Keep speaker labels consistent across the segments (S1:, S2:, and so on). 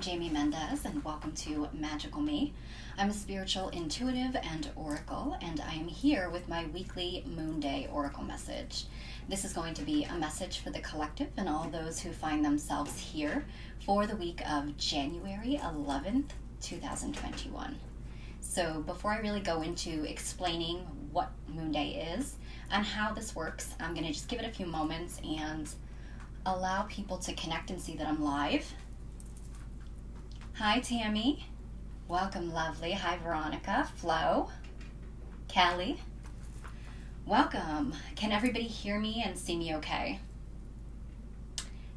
S1: Jamie Mendez, and welcome to Magical Me. I'm a spiritual intuitive and oracle, and I am here with my weekly Moonday Oracle Message. This is going to be a message for the collective and all those who find themselves here for the week of January 11th, 2021. So before I really go into explaining what Moonday is and how this works, I'm going to just give it a few moments and allow people to connect and see that I'm live. Hi, Tammy. Welcome, lovely. Hi, Veronica, Flo, Kelly. Welcome. Can everybody hear me and see me okay?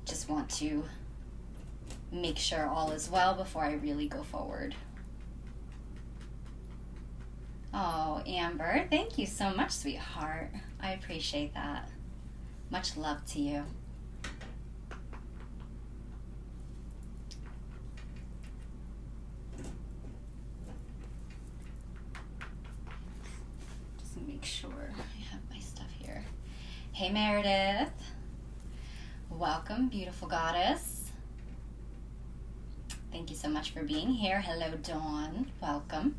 S1: Just want to make sure all is well before I really go forward. Oh, Amber, thank you so much, sweetheart. I appreciate that. Much love to you. Make sure I have my stuff here. Hey, Meredith. Welcome, beautiful goddess. Thank you so much for being here. Hello, Dawn. Welcome.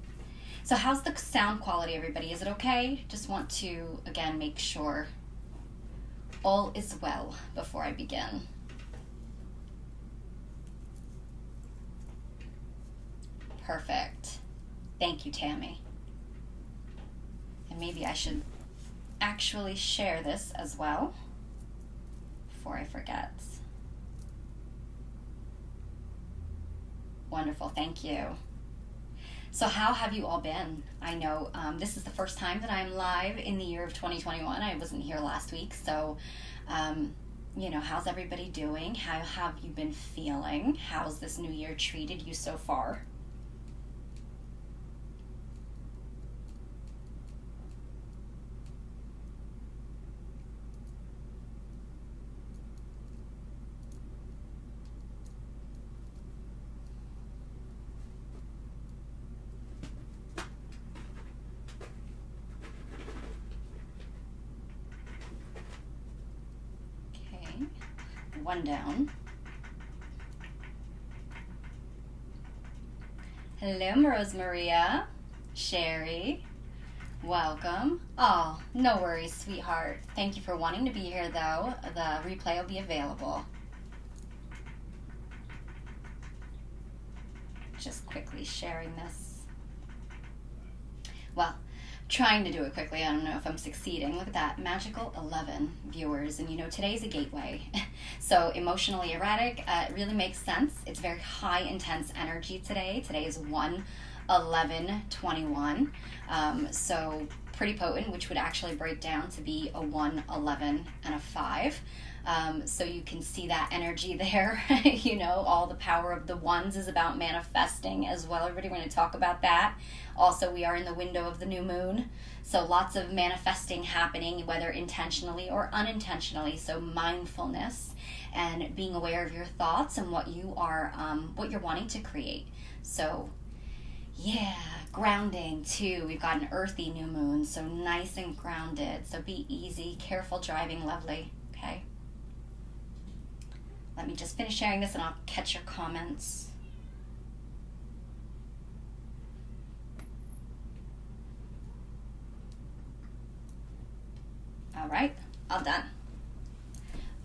S1: So how's the sound quality, everybody? Is it okay? Just want to, again, make sure all is well before I begin. Perfect. Thank you, Tammy. And maybe I should actually share this as well before I forget. Wonderful, thank you. So how have you all been? I know this is the first time that I'm live in the year of 2021. I wasn't here last week, so how's everybody doing? How have you been feeling? How's this new year treated you so far? One down. Hello, Rose Maria. Sherry. Welcome. Oh, no worries, sweetheart. Thank you for wanting to be here, though. The replay will be available. Just quickly sharing this. Well, trying to do it quickly. I don't know if I'm succeeding. Look at that, magical 11 viewers. And today's a gateway. So emotionally erratic, it really makes sense. It's very high intense energy today. Today is 1/11/21. So pretty potent, which would actually break down to be a 1, 11, and a 5. So you can see that energy there. All the power of the ones is about manifesting as well. Everybody, we're going to talk about that. Also, we are in the window of the new moon. So lots of manifesting happening, whether intentionally or unintentionally. So mindfulness and being aware of your thoughts and what you are, what you're wanting to create. So yeah, grounding too. We've got an earthy new moon, so nice and grounded. So be easy, careful driving, lovely, okay? Let me just finish sharing this and I'll catch your comments. All right, all done.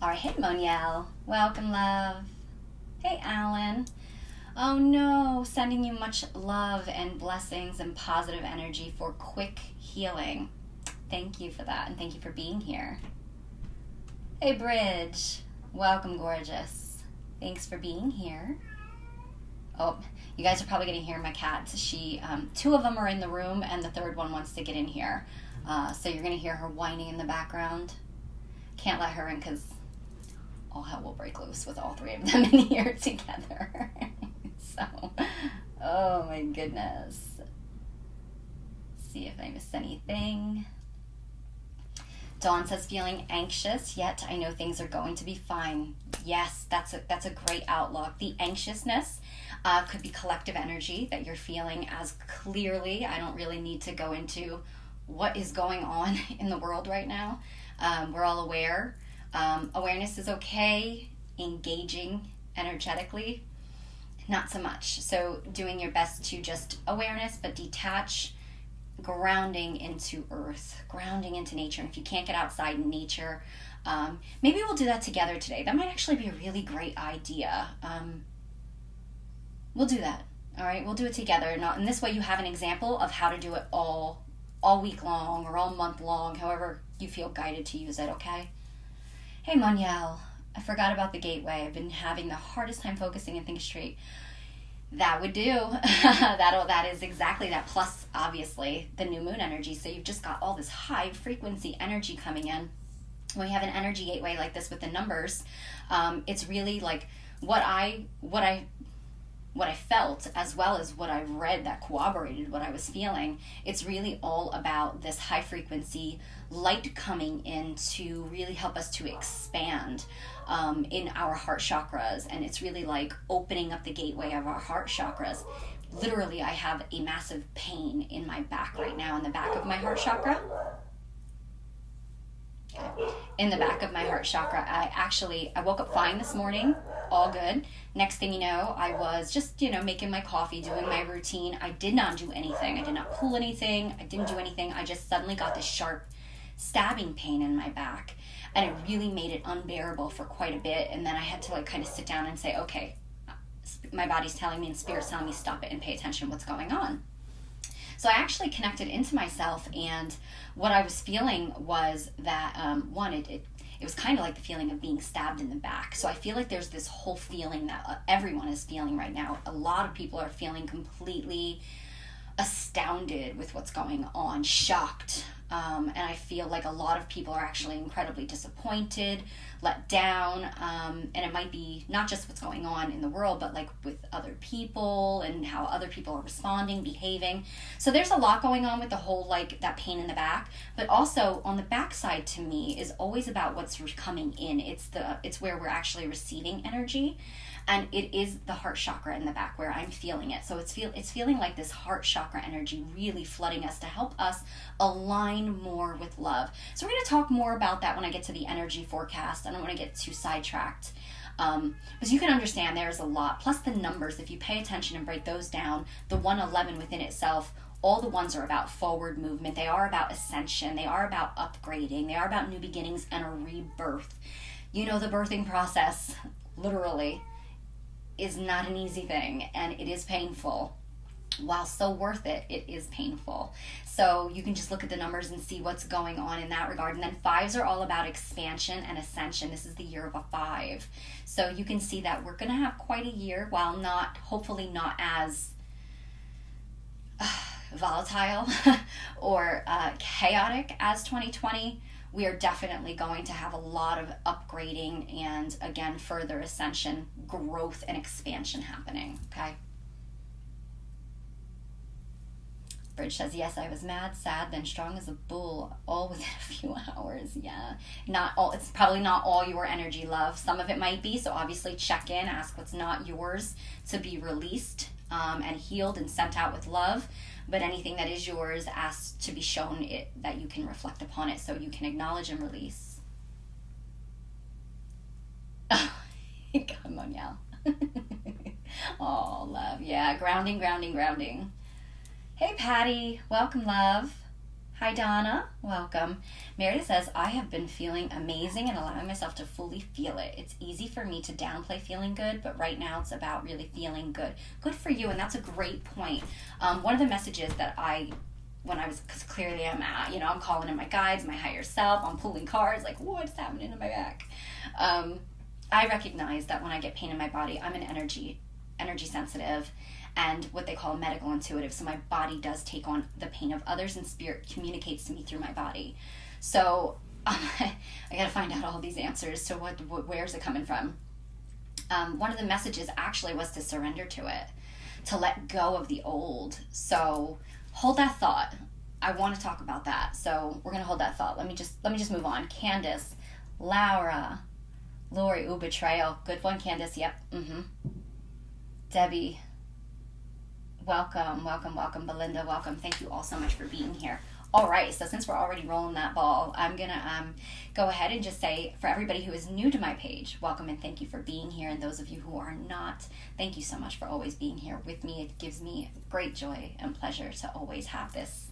S1: All right, hey, Monielle. Welcome, love. Hey, Alan. Oh, no, sending you much love and blessings and positive energy for quick healing. Thank you for that, and thank you for being here. Hey, Bridge. Welcome, gorgeous. Thanks for being here. Oh, you guys are probably going to hear my cat. Two of them are in the room, and the third one wants to get in here. So you're going to hear her whining in the background. Can't let her in because all hell will break loose with all three of them in here together. So, oh my goodness. See if I missed anything. Dawn says, feeling anxious, yet I know things are going to be fine. Yes, that's a great outlook. The anxiousness could be collective energy that you're feeling as clearly. I don't really need to go into what is going on in the world right now. We're all aware. Awareness is okay. Engaging energetically not so much. So doing your best to just awareness, but detach, grounding into earth, grounding into nature. And if you can't get outside in nature, maybe we'll do that together today. That might actually be a really great idea. We'll do that. All right, we'll do it together. And this way you have an example of how to do it all week long or all month long, however you feel guided to use it, okay? Hey, Moniel, I forgot about the gateway. I've been having the hardest time focusing and thinking straight. That would do. That is exactly that. Plus, obviously, the new moon energy. So you've just got all this high frequency energy coming in. When you have an energy gateway like this with the numbers, it's really like what I felt as well as what I read that corroborated what I was feeling. It's really all about this high frequency light coming in to really help us to expand in our heart chakras. And it's really like opening up the gateway of our heart chakras. Literally, I have a massive pain in my back right now, in the back of my heart chakra. In the back of my heart chakra. I woke up fine this morning, all good. Next thing you know, I was just, making my coffee, doing my routine. I did not do anything. I did not pull anything. I didn't do anything. I just suddenly got this sharp stabbing pain in my back, and it really made it unbearable for quite a bit. And then I had to kind of sit down and say, okay, my body's telling me and spirit's telling me stop it and pay attention to what's going on. So I actually connected into myself, and what I was feeling was that, it was kind of like the feeling of being stabbed in the back. So I feel like there's this whole feeling that everyone is feeling right now. A lot of people are feeling completely astounded with what's going on, shocked. And I feel like a lot of people are actually incredibly disappointed, let down, and it might be not just what's going on in the world, but like with other people and how other people are responding, behaving. So there's a lot going on with the whole, that pain in the back, but also on the backside to me is always about what's coming in. It's where we're actually receiving energy. And it is the heart chakra in the back where I'm feeling it. So it's feeling like this heart chakra energy really flooding us to help us align more with love. So we're going to talk more about that when I get to the energy forecast. I don't want to get too sidetracked. Because you can understand there's a lot. Plus the numbers, if you pay attention and break those down, the 111 within itself, all the ones are about forward movement. They are about ascension. They are about upgrading. They are about new beginnings and a rebirth. The birthing process, literally, is not an easy thing, and it is painful. While so worth it, it is painful. So you can just look at the numbers and see what's going on in that regard. And then 5s are all about expansion and ascension. This is the year of a 5. So you can see that we're going to have quite a year, while hopefully not as volatile or chaotic as 2020. We are definitely going to have a lot of upgrading and, again, further ascension, growth, and expansion happening, okay? Bridge says, yes, I was mad, sad, then strong as a bull, all within a few hours. Yeah. It's probably not all your energy, love. Some of it might be, so obviously check in, ask what's not yours to be released and healed and sent out with love. But anything that is yours asks to be shown that you can reflect upon it so you can acknowledge and release. Come on, y'all. Oh, love. Yeah, grounding. Hey, Patty. Welcome, love. Hi, Donna. Welcome. Meredith says, I have been feeling amazing and allowing myself to fully feel it. It's easy for me to downplay feeling good, but right now it's about really feeling good. Good for you, and that's a great point. One of the messages that because clearly I'm calling in my guides, my higher self, I'm pulling cards, like, what's happening in my back? I recognize that when I get pain in my body, I'm an energy sensitive, and what they call medical intuitive. So my body does take on the pain of others, and spirit communicates to me through my body. So I got to find out all these answers. So where's it coming from? One of the messages actually was to surrender to it, to let go of the old. So hold that thought. I want to talk about that. So we're going to hold that thought. Let me just move on. Candace, Laura, Lori, betrayal. Good one, Candace. Yep. Debbie, welcome. Belinda, welcome. Thank you all so much for being here. All right, so since we're already rolling that ball, I'm going to go ahead and just say, for everybody who is new to my page, welcome and thank you for being here. And those of you who are not, thank you so much for always being here with me. It gives me great joy and pleasure to always have this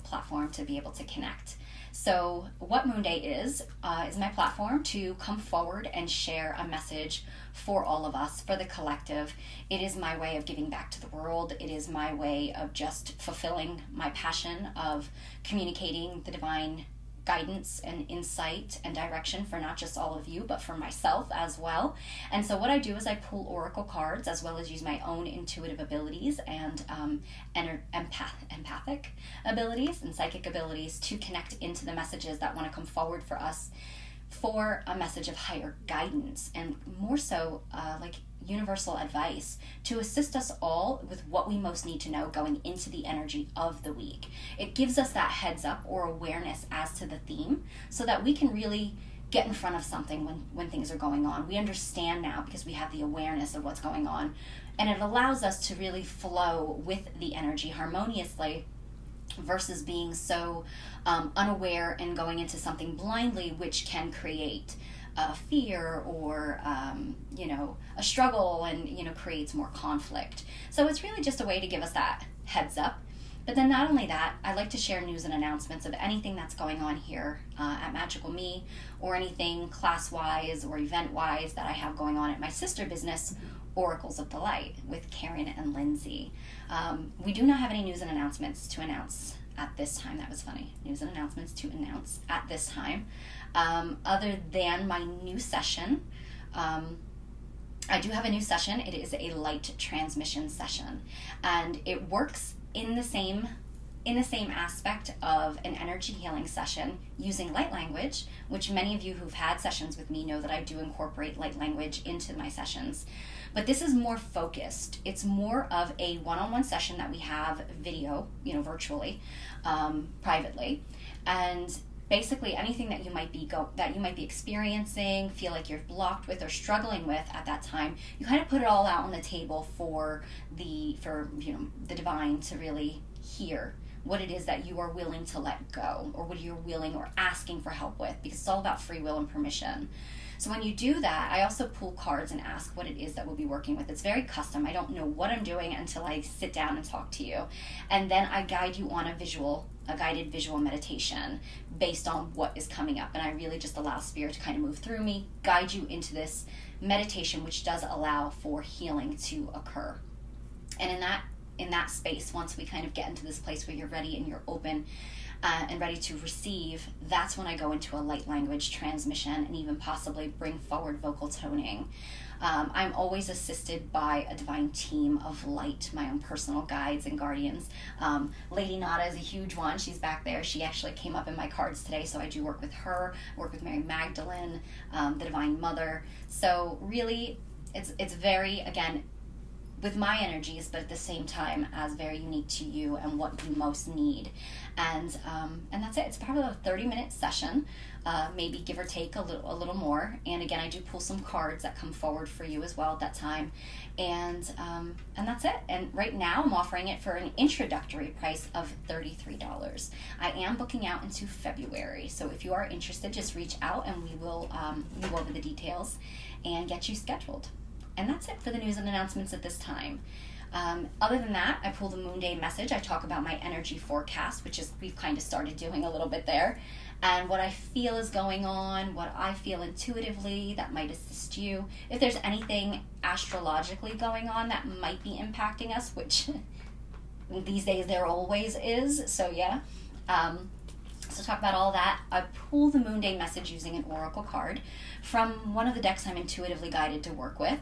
S1: platform to be able to connect. So what Moonday is my platform to come forward and share a message for all of us, for the collective. It is my way of giving back to the world. It is my way of just fulfilling my passion of communicating the divine guidance and insight and direction for not just all of you, but for myself as well. And so what I do is I pull oracle cards as well as use my own intuitive abilities and empathic abilities and psychic abilities to connect into the messages that want to come forward for us for a message of higher guidance and more so like universal advice to assist us all with what we most need to know going into the energy of the week. It gives us that heads up or awareness as to the theme so that we can really get in front of something when things are going on. We understand now because we have the awareness of what's going on, and it allows us to really flow with the energy harmoniously versus being so unaware and going into something blindly, which can create fear or a struggle and creates more conflict. So it's really just a way to give us that heads up. But then not only that, I like to share news and announcements of anything that's going on here at Magical Me, or anything class-wise or event-wise that I have going on at my sister business, Oracles of the Light, with Karen and Lindsay. We do not have any news and announcements to announce at this time. That was funny. News and announcements to announce at this time. Other than my new session, I do have a new session. It is a light transmission session, and it works in the same aspect of an energy healing session using light language, which many of you who've had sessions with me know that I do incorporate light language into my sessions. But this is more focused. It's more of a one-on-one session that we have video, virtually, privately, and basically anything that you might be experiencing, feel like you're blocked with or struggling with at that time, you kind of put it all out on the table for the divine to really hear what it is that you are willing to let go, or what you're willing or asking for help with, because it's all about free will and permission. So when you do that, I also pull cards and ask what it is that we'll be working with. It's very custom. I don't know what I'm doing until I sit down and talk to you. And then I guide you on a guided visual meditation based on what is coming up. And I really just allow Spirit to kind of move through me, guide you into this meditation, which does allow for healing to occur. And in that space, once we kind of get into this place where you're ready and you're open and ready to receive, that's when I go into a light language transmission and even possibly bring forward vocal toning. I'm always assisted by a divine team of light, my own personal guides and guardians. Lady Nada is a huge one. She's back there. She actually came up in my cards today, so I do work with her, work with Mary Magdalene, the Divine Mother. So really, it's very, again, with my energies, but at the same time as very unique to you and what you most need. And that's it. It's probably a 30-minute session, maybe give or take a little more. And again, I do pull some cards that come forward for you as well at that time. And that's it. And right now I'm offering it for an introductory price of $33. I am booking out into February. So if you are interested, just reach out and we will move over the details and get you scheduled. And that's it for the news and announcements at this time. Other than that, I pull the Moonday message. I talk about my energy forecast, which is we've kind of started doing a little bit there, and what I feel is going on, what I feel intuitively that might assist you. If there's anything astrologically going on that might be impacting us, which these days there always is, so yeah. So talk about all that. I pull the Moonday message using an oracle card from one of the decks I'm intuitively guided to work with,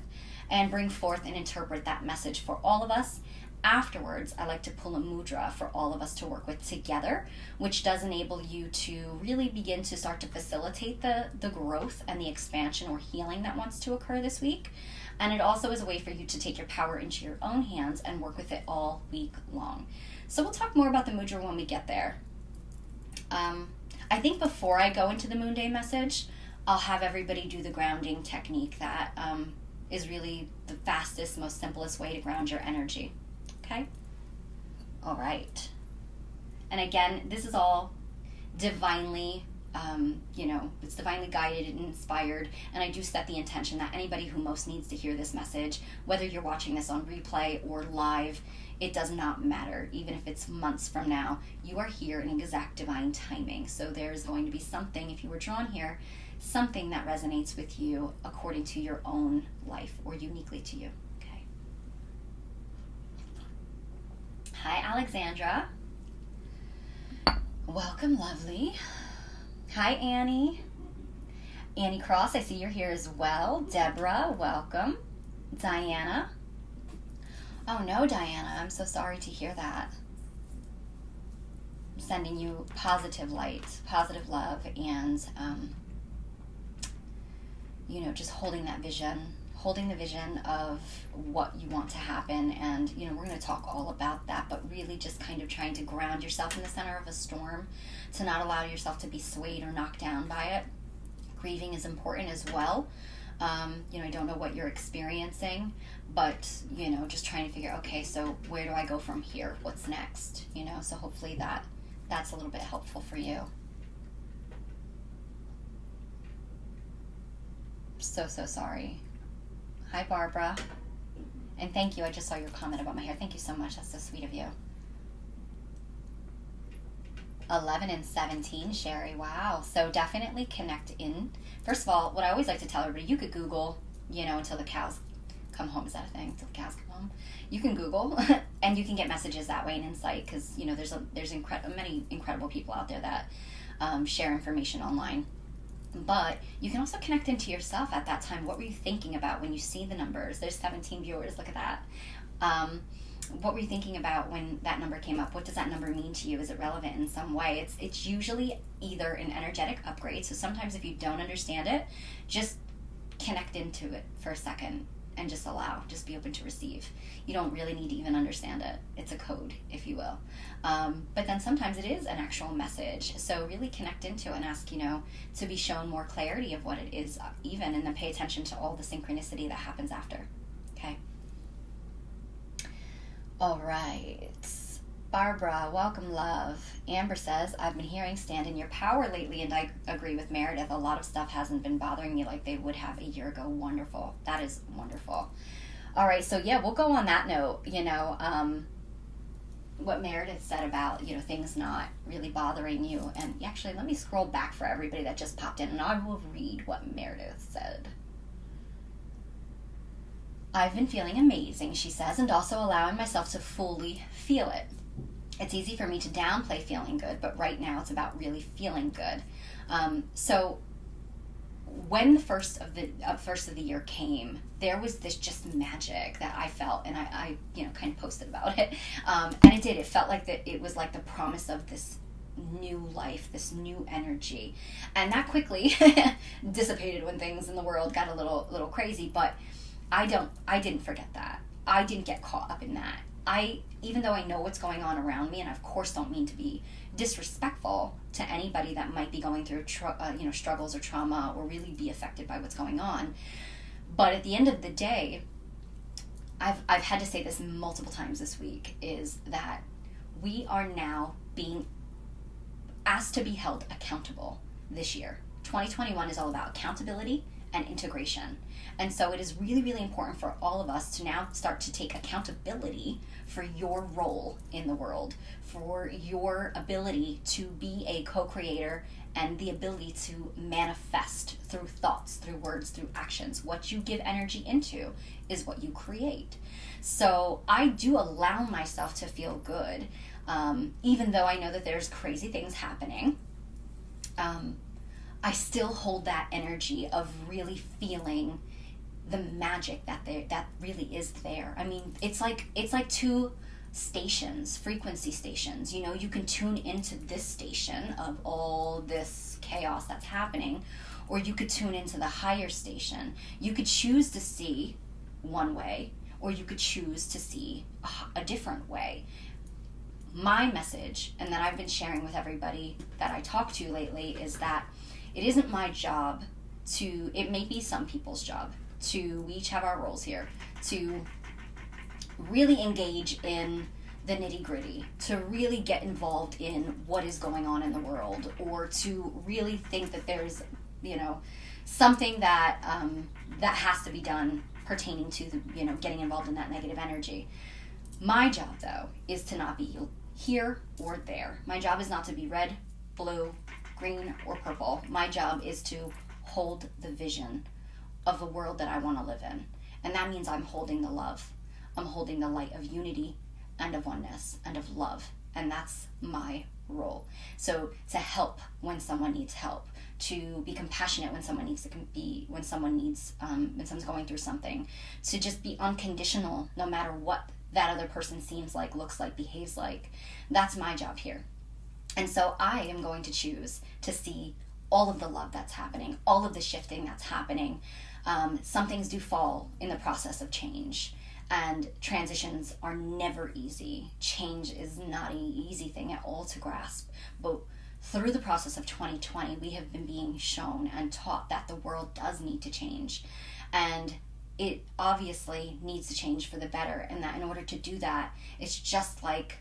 S1: and bring forth and interpret that message for all of us. Afterwards, I like to pull a mudra for all of us to work with together, which does enable you to really begin to start to facilitate the growth and the expansion or healing that wants to occur this week. And it also is a way for you to take your power into your own hands and work with it all week long. So we'll talk more about the mudra when we get there. I think before I go into the Moonday message, I'll have everybody do the grounding technique that is really the fastest, most simplest way to ground your energy. Okay? All right. And again, this is all divinely, it's divinely guided and inspired. And I do set the intention that anybody who most needs to hear this message, whether you're watching this on replay or live, it does not matter. Even if it's months from now, you are here in exact divine timing. So there's going to be something, if you were drawn here, something that resonates with you according to your own life or uniquely to you. Okay. Hi, Alexandra. Welcome, lovely. Hi, Annie. Annie Cross, I see you're here as well. Deborah, welcome. Diana. Oh no, Diana, I'm so sorry to hear that. I'm sending you positive light, positive love, and just holding that vision, holding the vision of what you want to happen. And we're going to talk all about that, but really just kind of trying to ground yourself in the center of a storm, to not allow yourself to be swayed or knocked down by it. Grieving is important as well. I don't know what you're experiencing, but just trying to figure, okay, so where do I go from here? What's next? So hopefully that's a little bit helpful for you. So sorry. Hi, Barbara. And thank you. I just saw your comment about my hair. Thank you so much. That's so sweet of you. 11 and 17, Sherry. Wow. So definitely connect in. First of all, what I always like to tell everybody, you could Google, until the cows come home. Is that a thing? Until the cows come home? You can Google and you can get messages that way and insight, because, there's many incredible people out there that share information online. But you can also connect into yourself at that time. What were you thinking about when you see the numbers? There's 17 viewers. Look at that. What were you thinking about when that number came up? What does that number mean to you? Is it relevant in some way? It's usually either an energetic upgrade. So sometimes if you don't understand it, just connect into it for a second and just be open to receive. You don't really need to even understand it. It's a code, if you will. But then sometimes it is an actual message. So really connect into it and ask, to be shown more clarity of what it is even, and then pay attention to all the synchronicity that happens after. Okay. All right. Barbara, welcome, love. Amber says, I've been hearing stand in your power lately, and I agree with Meredith. A lot of stuff hasn't been bothering me like they would have a year ago. Wonderful. That is wonderful. All right, so yeah, we'll go on that note. What Meredith said about, things not really bothering you. And actually, let me scroll back for everybody that just popped in, and I will read what Meredith said. I've been feeling amazing, she says, and also allowing myself to fully feel it. It's easy for me to downplay feeling good, but right now it's about really feeling good. So when the first of the year came, there was this just magic that I felt, and I kind of posted about it. And it did. It felt like it was like the promise of this new life, this new energy, and that quickly dissipated when things in the world got a little crazy. But I didn't forget that. I didn't get caught up in that. Even though I know what's going on around me, and I of course don't mean to be disrespectful to anybody that might be going through struggles or trauma, or really be affected by what's going on. But at the end of the day, I've had to say this multiple times this week, is that we are now being asked to be held accountable this year. 2021 is all about accountability and integration. And so it is really, really important for all of us to now start to take accountability for your role in the world, for your ability to be a co-creator, and the ability to manifest through thoughts, through words, through actions. What you give energy into is what you create. So I do allow myself to feel good, even though I know that there's crazy things happening. I still hold that energy of really feeling the magic that really is there. I mean, it's like two stations, frequency stations. You can tune into this station of all this chaos that's happening, or you could tune into the higher station. You could choose to see one way, or you could choose to see a different way. My message, and that I've been sharing with everybody that I talk to lately, is that it isn't my job it may be some people's job we each have our roles here, to really engage in the nitty-gritty, to really get involved in what is going on in the world, or to really think that there's, something that that has to be done pertaining to the, getting involved in that negative energy. My job, though, is to not be here or there. My job is not to be red, blue, green, or purple. My job is to hold the vision of the world that I want to live in. And that means I'm holding the love. I'm holding the light of unity and of oneness and of love. And that's my role. So to help when someone needs help, to be compassionate when someone needs to be, when someone's going through something, to just be unconditional no matter what that other person seems like, looks like, behaves like. That's my job here. And so I am going to choose to see all of the love that's happening, all of the shifting that's happening. Some things do fall in the process of change, and transitions are never easy. Change is not an easy thing at all to grasp. But through the process of 2020, we have been being shown and taught that the world does need to change. And it obviously needs to change for the better. And that in order to do that, it's just like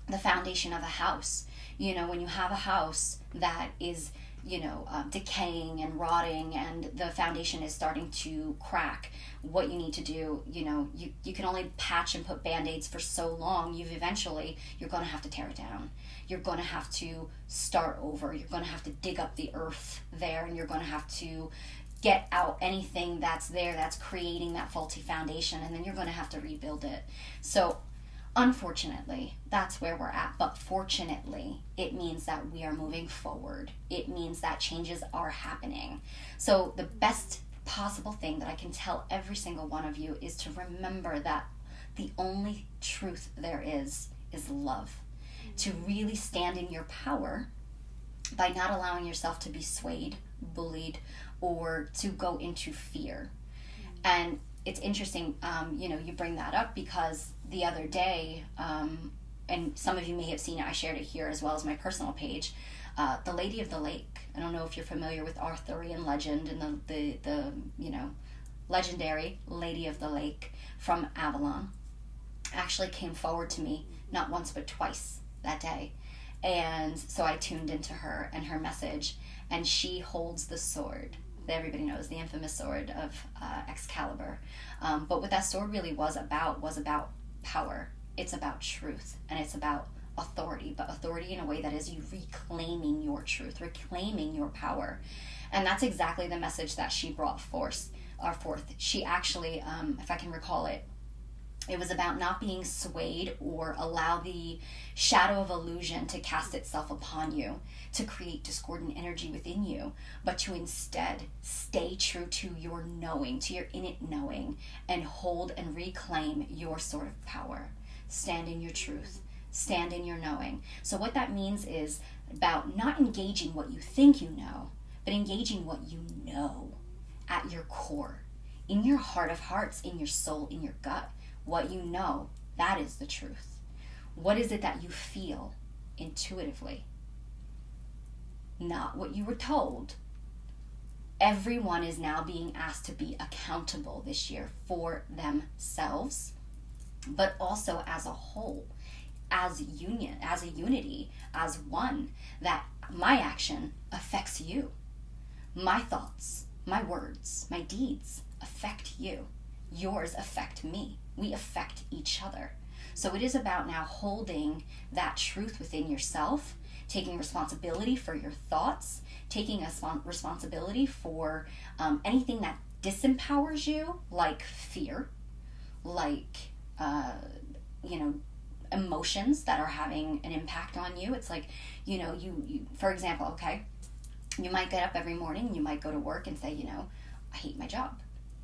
S1: the foundation of a house. When you have a house that is decaying and rotting, and the foundation is starting to crack, what you need to do, you can only patch and put band-aids for so long. You're going to have to tear it down. You're going to have to start over. You're going to have to dig up the earth there, and you're going to have to get out anything that's there that's creating that faulty foundation, and then you're going to have to rebuild it. So unfortunately, that's where we're at. But fortunately, it means that we are moving forward. It means that changes are happening. So the best possible thing that I can tell every single one of you is to remember that the only truth there is love. To really stand in your power by not allowing yourself to be swayed, bullied, or to go into fear. And it's interesting, you bring that up, because the other day, and some of you may have seen it, I shared it here as well as my personal page, the Lady of the Lake. I don't know if you're familiar with Arthurian legend and the legendary Lady of the Lake from Avalon actually came forward to me not once but twice that day. And so I tuned into her and her message, and she holds the sword that everybody knows, the infamous sword of Excalibur. But what that sword really was about power. It's about truth, and it's about authority, but authority in a way that is you reclaiming your truth, reclaiming your power. And that's exactly the message that she brought forth. She actually, if I can recall it, it was about not being swayed or allow the shadow of illusion to cast itself upon you, to create discordant energy within you, but to instead stay true to your knowing, to your innate knowing, and hold and reclaim your sword of power. Stand in your truth. Stand in your knowing. So what that means is about not engaging what you think you know, but engaging what you know at your core, in your heart of hearts, in your soul, in your gut. What you know, that is the truth. What is it that you feel intuitively? Not what you were told. Everyone is now being asked to be accountable this year for themselves, but also as a whole, as a unity, as one, that my action affects you. My thoughts, my words, my deeds affect you. Yours affect me. We affect each other. So it is about now holding that truth within yourself, taking responsibility for your thoughts, taking a responsibility for anything that disempowers you, like fear, like emotions that are having an impact on you. It's like, you for example, okay, you might get up every morning and you might go to work and say, I hate my job.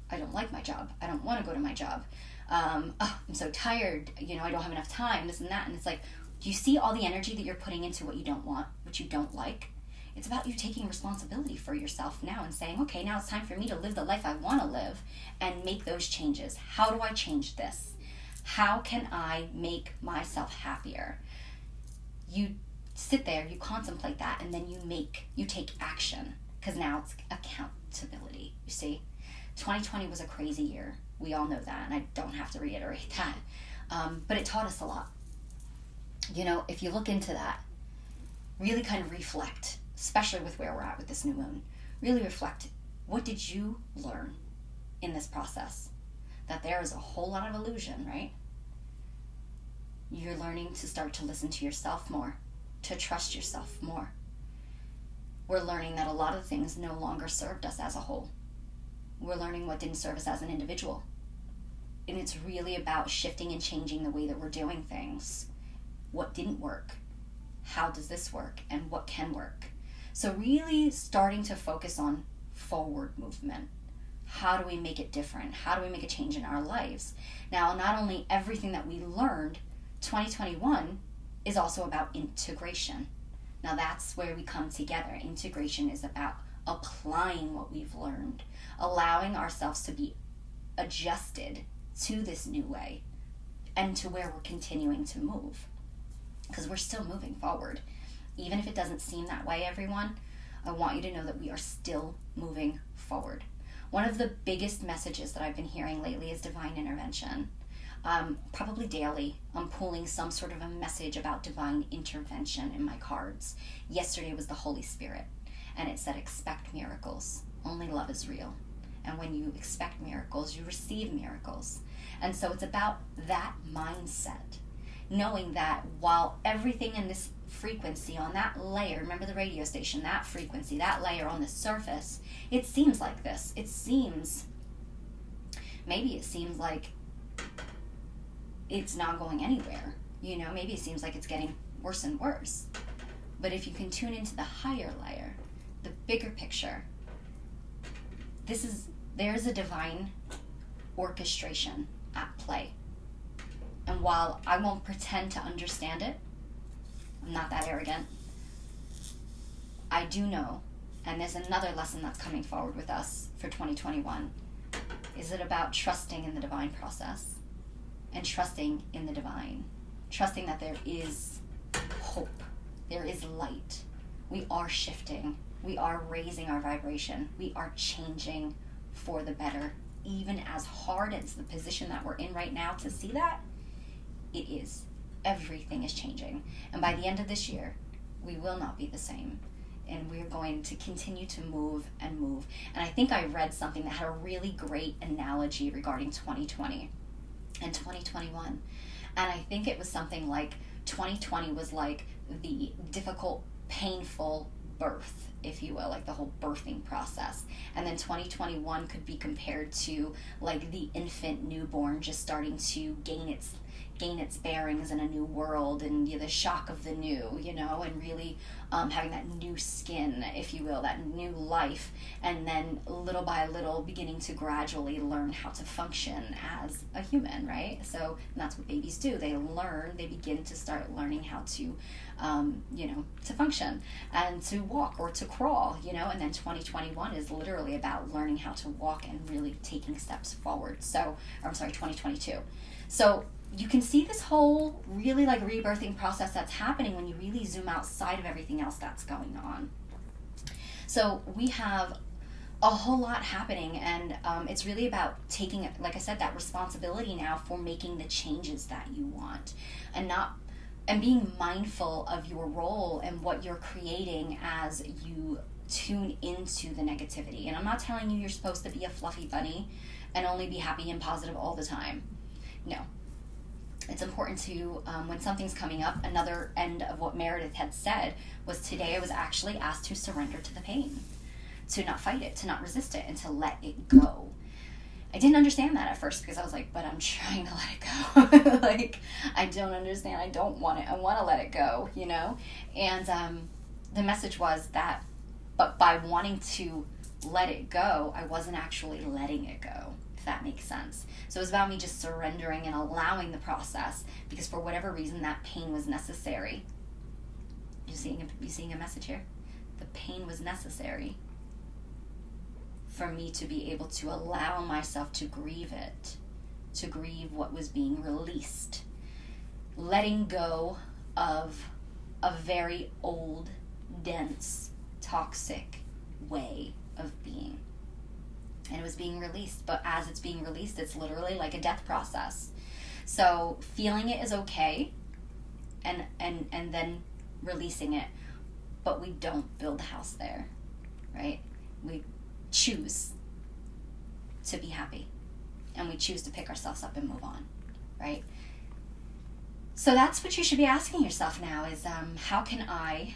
S1: I don't like my job. I don't want to go to my job. I'm so tired. I don't have enough time, this and that. And it's like, do you see all the energy that you're putting into what you don't want, what you don't like? It's about you taking responsibility for yourself now and saying, okay, now it's time for me to live the life I want to live and make those changes. How do I change this? How can I make myself happier? You sit there, you contemplate that, and then you take action, because now it's accountability, you see? 2020 was a crazy year. We all know that, and I don't have to reiterate that. But it taught us a lot. if you look into that, really kind of reflect, especially with where we're at with this new moon, really reflect, what did you learn in this process? That there is a whole lot of illusion, right? You're learning to start to listen to yourself more, to trust yourself more. We're learning that a lot of things no longer served us as a whole. We're learning what didn't serve us as an individual. And it's really about shifting and changing the way that we're doing things. What didn't work? How does this work? And what can work? So really starting to focus on forward movement. How do we make it different? How do we make a change in our lives? Now, not only everything that we learned, 2021 is also about integration. Now that's where we come together. Integration is about applying what we've learned, allowing ourselves to be adjusted to this new way and to where we're continuing to move. Because we're still moving forward. Even if it doesn't seem that way, everyone, I want you to know that we are still moving forward. One of the biggest messages that I've been hearing lately is divine intervention. Probably daily, I'm pulling some sort of a message about divine intervention in my cards. Yesterday was the Holy Spirit, and it said, expect miracles. Only love is real. And when you expect miracles, you receive miracles. And so it's about that mindset, knowing that while everything in this frequency on that layer, remember the radio station, that frequency, that layer on the surface, it seems like this. Maybe it seems like it's not going anywhere. Maybe it seems like it's getting worse and worse. But if you can tune into the higher layer, the bigger picture, there's a divine orchestration at play. And while I won't pretend to understand it, I'm not that arrogant, I do know, and there's another lesson that's coming forward with us for 2021, is it about trusting in the divine process and trusting in the divine, trusting that there is hope, there is light. We are shifting, we are raising our vibration, we are changing for the better. Even as hard as the position that we're in right now to see that, it is. Everything is changing. And by the end of this year, we will not be the same. And we're going to continue to move and move. And I think I read something that had a really great analogy regarding 2020 and 2021. And I think it was something like 2020 was like the difficult, painful birth, if you will, like the whole birthing process. And then 2021 could be compared to like the infant newborn just starting to gain its bearings in a new world, and the shock of the new, and really having that new skin, if you will, that new life, and then little by little beginning to gradually learn how to function as a human, right? So that's what babies do. They begin to start learning how to, to function and to walk or to crawl, and then 2021 is literally about learning how to walk and really taking steps forward. 2022. So you can see this whole really like rebirthing process that's happening when you really zoom outside of everything else that's going on. So we have a whole lot happening, and it's really about taking, like I said, that responsibility now for making the changes that you want, and being mindful of your role and what you're creating as you tune into the negativity. And I'm not telling you you're supposed to be a fluffy bunny and only be happy and positive all the time. No. It's important to, when something's coming up, another end of what Meredith had said was today I was actually asked to surrender to the pain, to not fight it, to not resist it, and to let it go. I didn't understand that at first because I was like, but I'm trying to let it go. Like, I don't understand. I don't want it. I want to let it go, And the message was that, but by wanting to let it go, I wasn't actually letting it go, if that makes sense. So it was about me just surrendering and allowing the process, because for whatever reason, that pain was necessary. You seeing a message here? The pain was necessary for me to be able to allow myself to grieve it, to grieve what was being released, letting go of a very old, dense, toxic way of being. And it was being released, but as it's being released, it's literally like a death process. So feeling it is okay, and then releasing it, but we don't build the house there, right? We choose to be happy, and we choose to pick ourselves up and move on, right? So that's what you should be asking yourself now is, how can I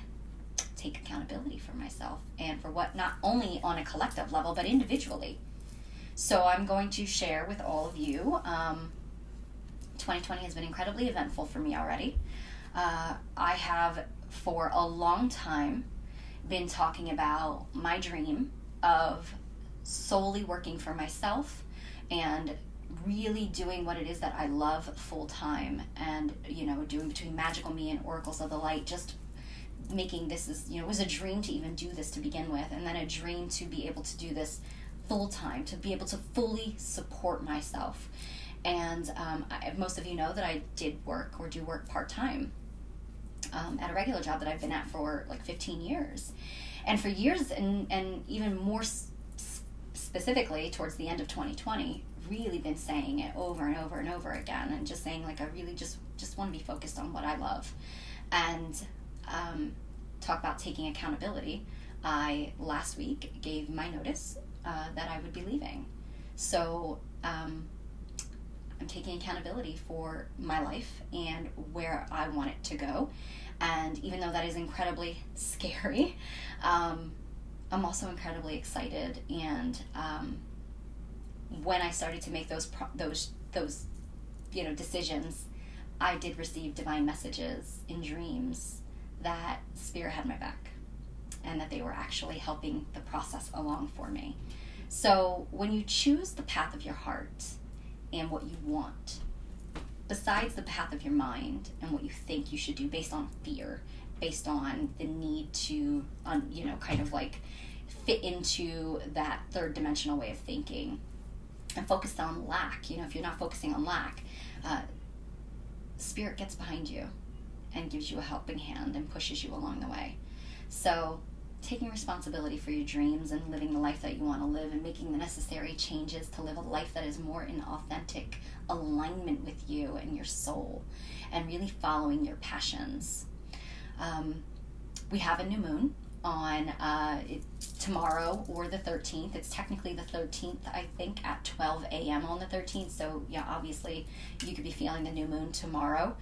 S1: take accountability for myself and for what, not only on a collective level, but individually. So I'm going to share with all of you, 2020 has been incredibly eventful for me already. I have for a long time been talking about my dream of solely working for myself and really doing what it is that I love full time, and doing between Magical Me and Oracles of the Light, just making this is, it was a dream to even do this to begin with, and then a dream to be able to do this full time, to be able to fully support myself. And most of you know that I do work part time at a regular job that I've been at for like 15 years. And for years, and even more specifically towards the end of 2020, really been saying it over and over and over again, and just saying, like, I really just want to be focused on what I love. And talk about taking accountability. I last week gave my notice that I would be leaving. So I'm taking accountability for my life and where I want it to go. And even though that is incredibly scary, I'm also incredibly excited. And when I started to make those decisions, I did receive divine messages in dreams that Spirit had my back, and that they were actually helping the process along for me. So when you choose the path of your heart and what you want, besides the path of your mind and what you think you should do based on fear, based on the need to, kind of like fit into that third dimensional way of thinking, and focused on lack, if you're not focusing on lack, Spirit gets behind you and gives you a helping hand and pushes you along the way. So taking responsibility for your dreams and living the life that you want to live, and making the necessary changes to live a life that is more in authentic alignment with you and your soul, and really following your passions. We have a new moon on tomorrow, or the 13th. It's technically the 13th, I think, at 12 a.m. on the 13th. So yeah, obviously you could be feeling the new moon tomorrow.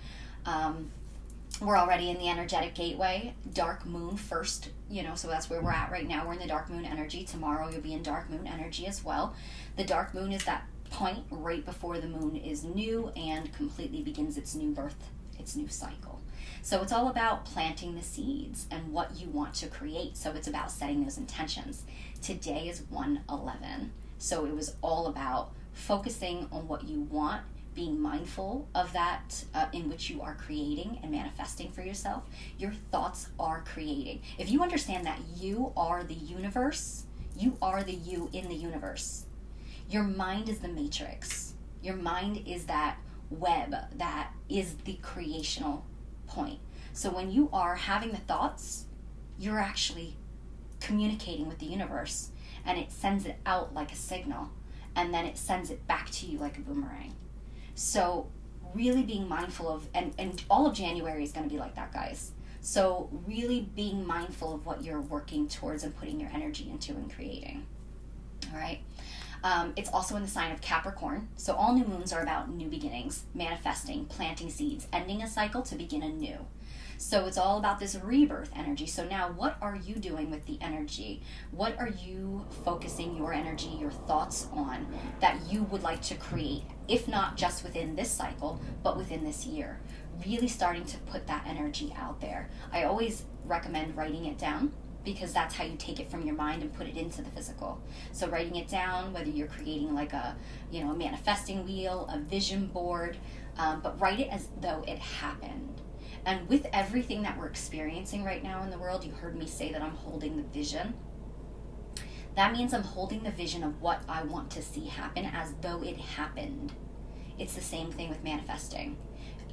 S1: We're already in the energetic gateway, dark moon first, so that's where we're at right now. We're in the dark moon energy. Tomorrow you'll be in dark moon energy as well. The dark moon is that point right before the moon is new and completely begins its new birth, its new cycle. So it's all about planting the seeds and what you want to create. So it's about setting those intentions. Today is 1/11. So it was all about focusing on what you want, being mindful of that in which you are creating and manifesting for yourself. Your thoughts are creating. If you understand that you are the universe, you are the you in the universe. Your mind is the matrix. Your mind is that web that is the creational point. So when you are having the thoughts, you're actually communicating with the universe, and it sends it out like a signal, and then it sends it back to you like a boomerang. So really being mindful of, and all of January is going to be like that, guys. So really being mindful of what you're working towards and putting your energy into and creating. All right. It's also in the sign of Capricorn. So all new moons are about new beginnings, manifesting, planting seeds, ending a cycle to begin anew. So it's all about this rebirth energy. So now what are you doing with the energy? What are you focusing your energy, your thoughts on that you would like to create, if not just within this cycle, but within this year? Really starting to put that energy out there. I always recommend writing it down, because that's how you take it from your mind and put it into the physical. So writing it down, whether you're creating like a manifesting wheel, a vision board, but write it as though it happened. And with everything that we're experiencing right now in the world, you heard me say that I'm holding the vision. That means I'm holding the vision of what I want to see happen as though it happened. It's the same thing with manifesting.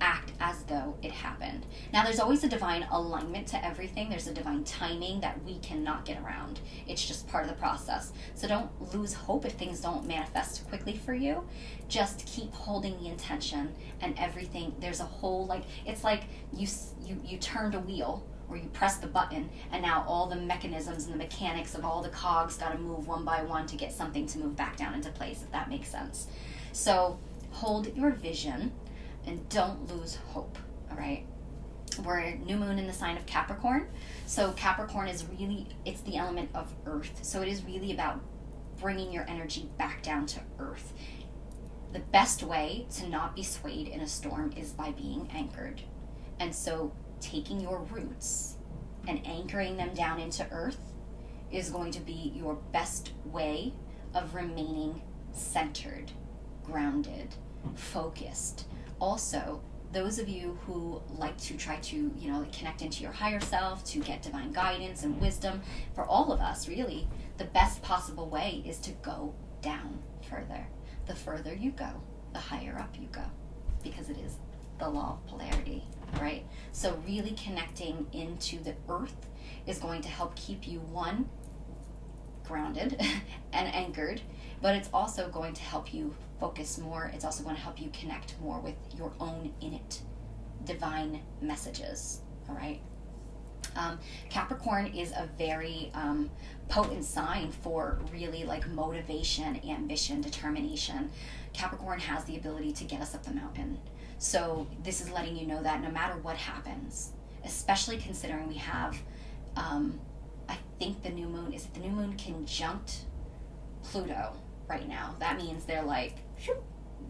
S1: act as though it happened. Now, there's always a divine alignment to everything. There's a divine timing that we cannot get around. It's just part of the process. So don't lose hope if things don't manifest quickly for you. Just keep holding the intention, and everything, there's a whole, like, it's like you turned a wheel, or you press the button, and now all the mechanisms and the mechanics of all the cogs got to move one by one to get something to move back down into place, if that makes sense. So hold your vision and don't lose hope, all right? We're new moon in the sign of Capricorn. So Capricorn is really, it's the element of earth. So it is really about bringing your energy back down to earth. The best way to not be swayed in a storm is by being anchored. And so taking your roots and anchoring them down into earth is going to be your best way of remaining centered, grounded, focused. Also, those of you who like to try to, connect into your higher self, to get divine guidance and wisdom, for all of us, really, the best possible way is to go down further. The further you go, the higher up you go, because it is the law of polarity, right? So really connecting into the earth is going to help keep you, one, grounded and anchored, but it's also going to help you focus more. It's also going to help you connect more with your own innate divine messages, all right? Capricorn is a very potent sign for really like motivation, ambition, determination. Capricorn has the ability to get us up the mountain. So this is letting you know that no matter what happens, especially considering we have, I think the new moon conjunct Pluto right now. That means they're like,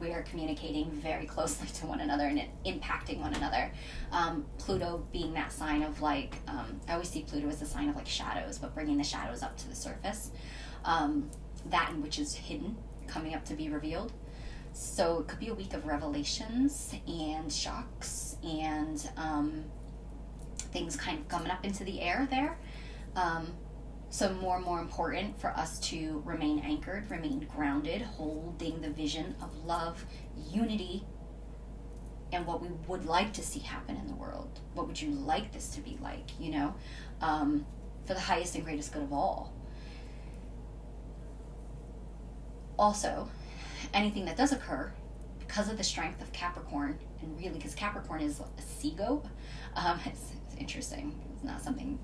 S1: we are communicating very closely to one another and impacting one another. Pluto being that sign of like, I always see Pluto as the sign of like shadows, but bringing the shadows up to the surface. That in which is hidden, coming up to be revealed. So it could be a week of revelations and shocks and things kind of coming up into the air there. So more and more important for us to remain anchored, remain grounded, holding the vision of love, unity, and what we would like to see happen in the world. What would you like this to be like, for the highest and greatest good of all. Also, anything that does occur, because of the strength of Capricorn, and really because Capricorn is a sea goat, it's interesting. It's not something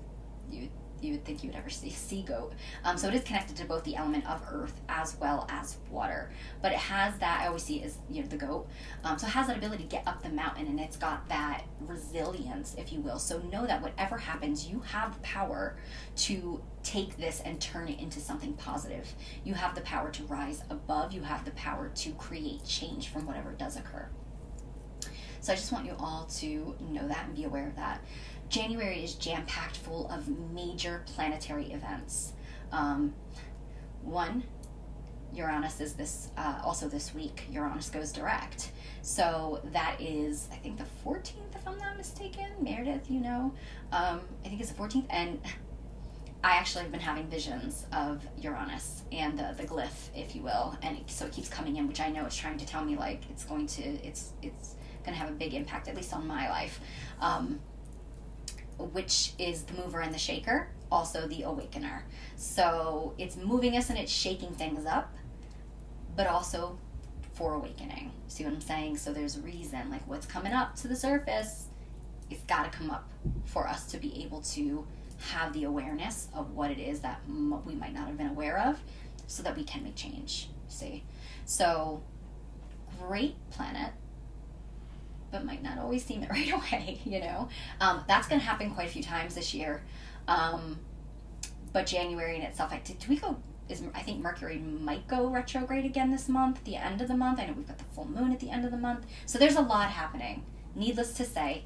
S1: you would think you would ever see a sea goat. So it is connected to both the element of earth as well as water. But it has that, I always see it as, the goat. So it has that ability to get up the mountain, and it's got that resilience, if you will. So know that whatever happens, you have the power to take this and turn it into something positive. You have the power to rise above. You have the power to create change from whatever does occur. So I just want you all to know that and be aware of that. January is jam-packed full of major planetary events. One, Uranus is also this week. Uranus goes direct. So that is, I think, the 14th, if I'm not mistaken. Meredith, I think it's the 14th. And I actually have been having visions of Uranus and the glyph, if you will. And so it keeps coming in, which I know it's trying to tell me, like, it's going to have a big impact, at least on my life. Which is the mover and the shaker, also the awakener. So it's moving us and it's shaking things up, but also for awakening. See what I'm saying? So there's a reason, like what's coming up to the surface, it's got to come up for us to be able to have the awareness of what it is that we might not have been aware of, so that we can make change. See? So great planet, but might not always seem it right away, That's going to happen quite a few times this year. But January in itself, I think Mercury might go retrograde again this month, at the end of the month. I know we've got the full moon at the end of the month. So there's a lot happening. Needless to say,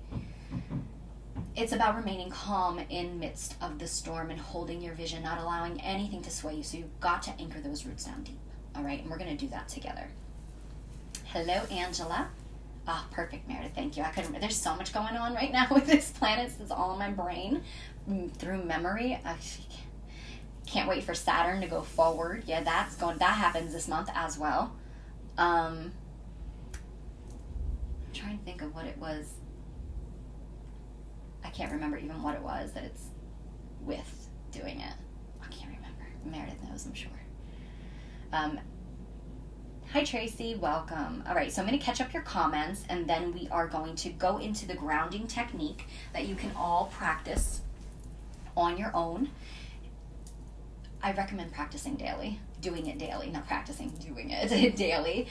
S1: it's about remaining calm in midst of the storm and holding your vision, not allowing anything to sway you. So you've got to anchor those roots down deep. All right, and we're going to do that together. Hello, Angela. Ah, perfect, Meredith. Thank you. There's so much going on right now with this planet. It's all in my brain through memory. I can't wait for Saturn to go forward. Yeah, that happens this month as well. I'm trying to think of what it was. I can't remember even what it was that it's with doing it. I can't remember. Meredith knows, I'm sure. Hi Tracy, welcome. All right, so I'm going to catch up your comments, and then we are going to go into the grounding technique that you can all practice on your own. I recommend practicing daily, doing it daily, not practicing, doing it daily.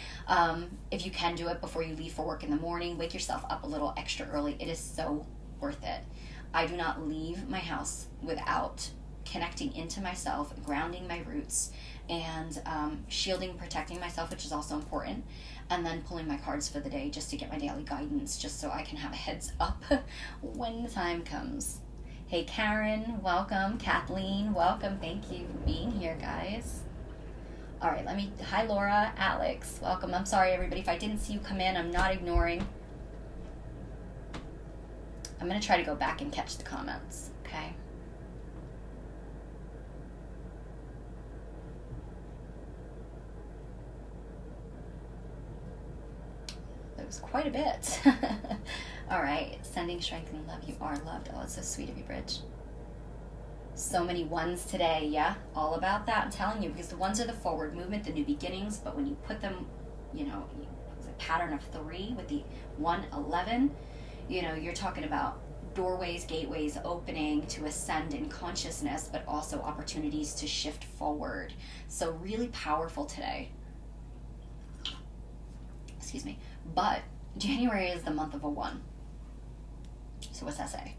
S1: If you can do it before you leave for work in the morning, wake yourself up a little extra early. It is so worth it. I do not leave my house without connecting into myself, grounding my roots, and shielding, protecting myself, which is also important, and then pulling my cards for the day just to get my daily guidance, just so I can have a heads up when the time comes. Hey Karen, welcome. Kathleen, welcome. Thank you for being here, guys. All right, hi Laura, Alex, welcome. I'm sorry everybody if I didn't see you come in. I'm not ignoring. I'm going to try to go back and catch the comments, okay? That was quite a bit. All right, sending strength and love. You are loved. Oh, it's so sweet of you, Bridge. So many ones today, yeah? All about that, I'm telling you, because the ones are the forward movement, the new beginnings, but when you put them, it's a pattern of 3 with the 111, you're talking about doorways, gateways opening to ascend in consciousness, but also opportunities to shift forward. So really powerful today. Excuse me. But January is the month of a 1. So what's that say?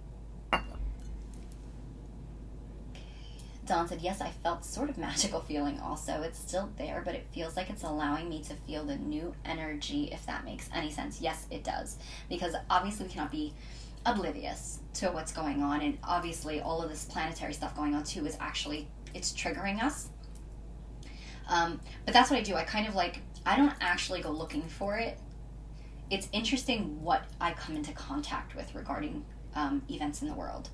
S1: Dawn said, yes, I felt sort of magical feeling also. It's still there, but it feels like it's allowing me to feel the new energy, if that makes any sense. Yes, it does. Because obviously we cannot be oblivious to what's going on. And obviously all of this planetary stuff going on too is actually, it's triggering us. But that's what I do. I kind of I don't actually go looking for it. It's interesting what I come into contact with regarding events in the world.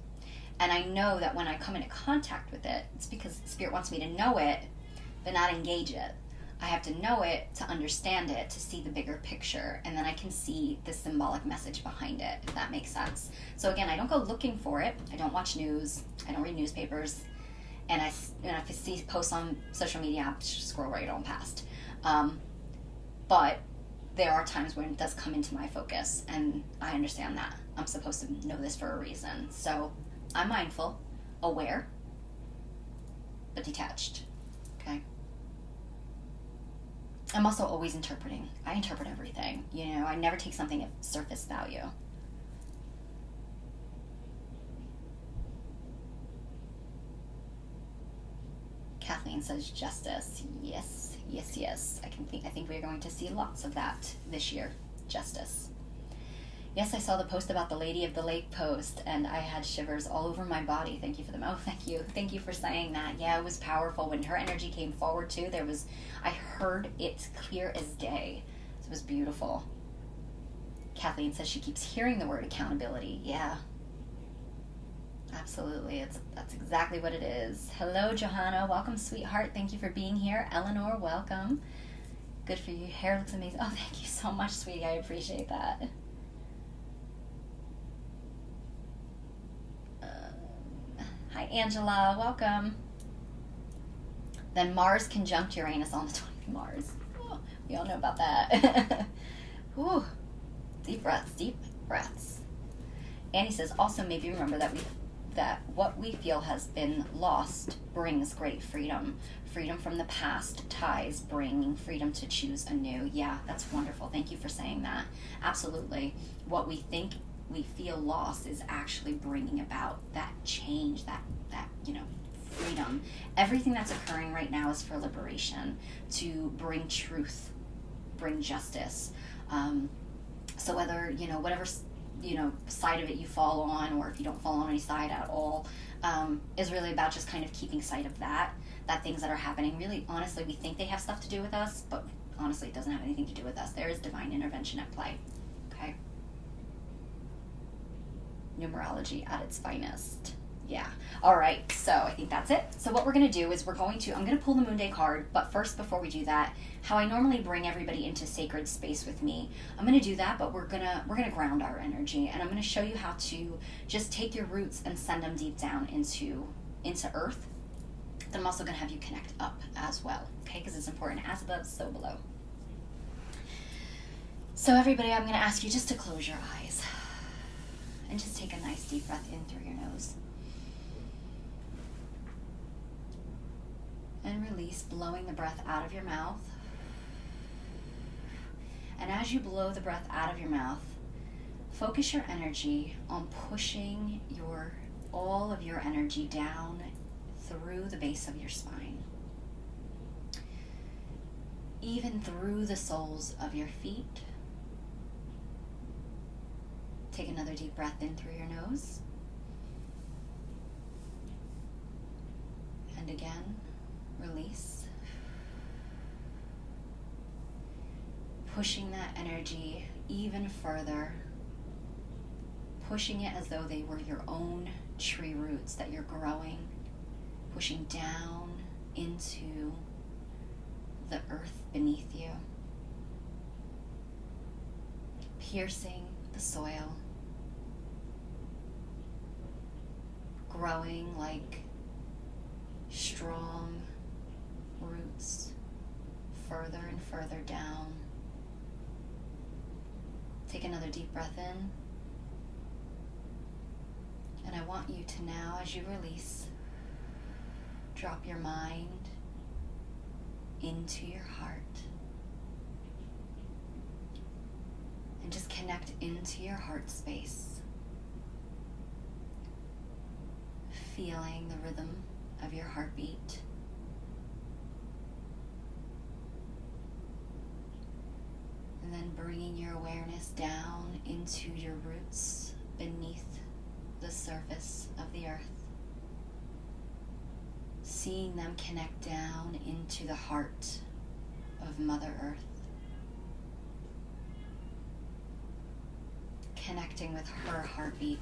S1: And I know that when I come into contact with it, it's because Spirit wants me to know it, but not engage it. I have to know it to understand it, to see the bigger picture, and then I can see the symbolic message behind it, if that makes sense. So again, I don't go looking for it. I don't watch news. I don't read newspapers. And if I see posts on social media, I just scroll right on past. But there are times when it does come into my focus, and I understand that. I'm supposed to know this for a reason. So I'm mindful, aware, but detached, okay? I'm also always interpreting. I interpret everything, I never take something at surface value. Kathleen says justice. Yes, yes, yes. I think we're going to see lots of that this year. Justice. Yes, I saw the post about the Lady of the Lake post, and I had shivers all over my body. Thank you for them. Oh, thank you. Thank you for saying that. Yeah, it was powerful. When her energy came forward, too, I heard it clear as day. It was beautiful. Kathleen says she keeps hearing the word accountability. Yeah. Absolutely. That's exactly what it is. Hello, Johanna. Welcome, sweetheart. Thank you for being here. Eleanor, welcome. Good for you. Your hair looks amazing. Oh, thank you so much, sweetie. I appreciate that. Hi, Angela. Welcome. Then Mars conjunct Uranus on the 20th. Mars. Oh, we all know about that. Whew. Deep breaths. Deep breaths. Annie says, also maybe remember that what we feel has been lost brings great freedom. Freedom from the past ties, bringing freedom to choose anew. Yeah, that's wonderful. Thank you for saying that. Absolutely. What we think we feel lost is actually bringing about that change, that freedom. Everything that's occurring right now is for liberation, to bring truth, bring justice. So whether, whatever, side of it you fall on, or if you don't fall on any side at all, is really about just kind of keeping sight of that things that are happening, really, honestly, we think they have stuff to do with us, but honestly, it doesn't have anything to do with us. There is divine intervention at play, okay? Numerology at its finest. Yeah. All right. So I think that's it. So what we're going to do is I'm going to pull the Moonday card. But first, before we do that, how I normally bring everybody into sacred space with me, I'm going to do that, but we're going to ground our energy. And I'm going to show you how to just take your roots and send them deep down into earth. Then I'm also going to have you connect up as well. Okay. Because it's important. As above, so below. So everybody, I'm going to ask you just to close your eyes and just take a nice deep breath in through your nose. And release, blowing the breath out of your mouth. And as you blow the breath out of your mouth, focus your energy on pushing all of your energy down through the base of your spine. Even through the soles of your feet. Take another deep breath in through your nose. And again, release. Pushing that energy even further. Pushing it as though they were your own tree roots that you're growing. Pushing down into the earth beneath you. Piercing the soil. Growing like strong roots further and further down. Take another deep breath in. And I want you to now, as you release, drop your mind into your heart. And just connect into your heart space. Feeling the rhythm of your heartbeat. And then bringing your awareness down into your roots beneath the surface of the earth. Seeing them connect down into the heart of Mother Earth. Connecting with her heartbeat.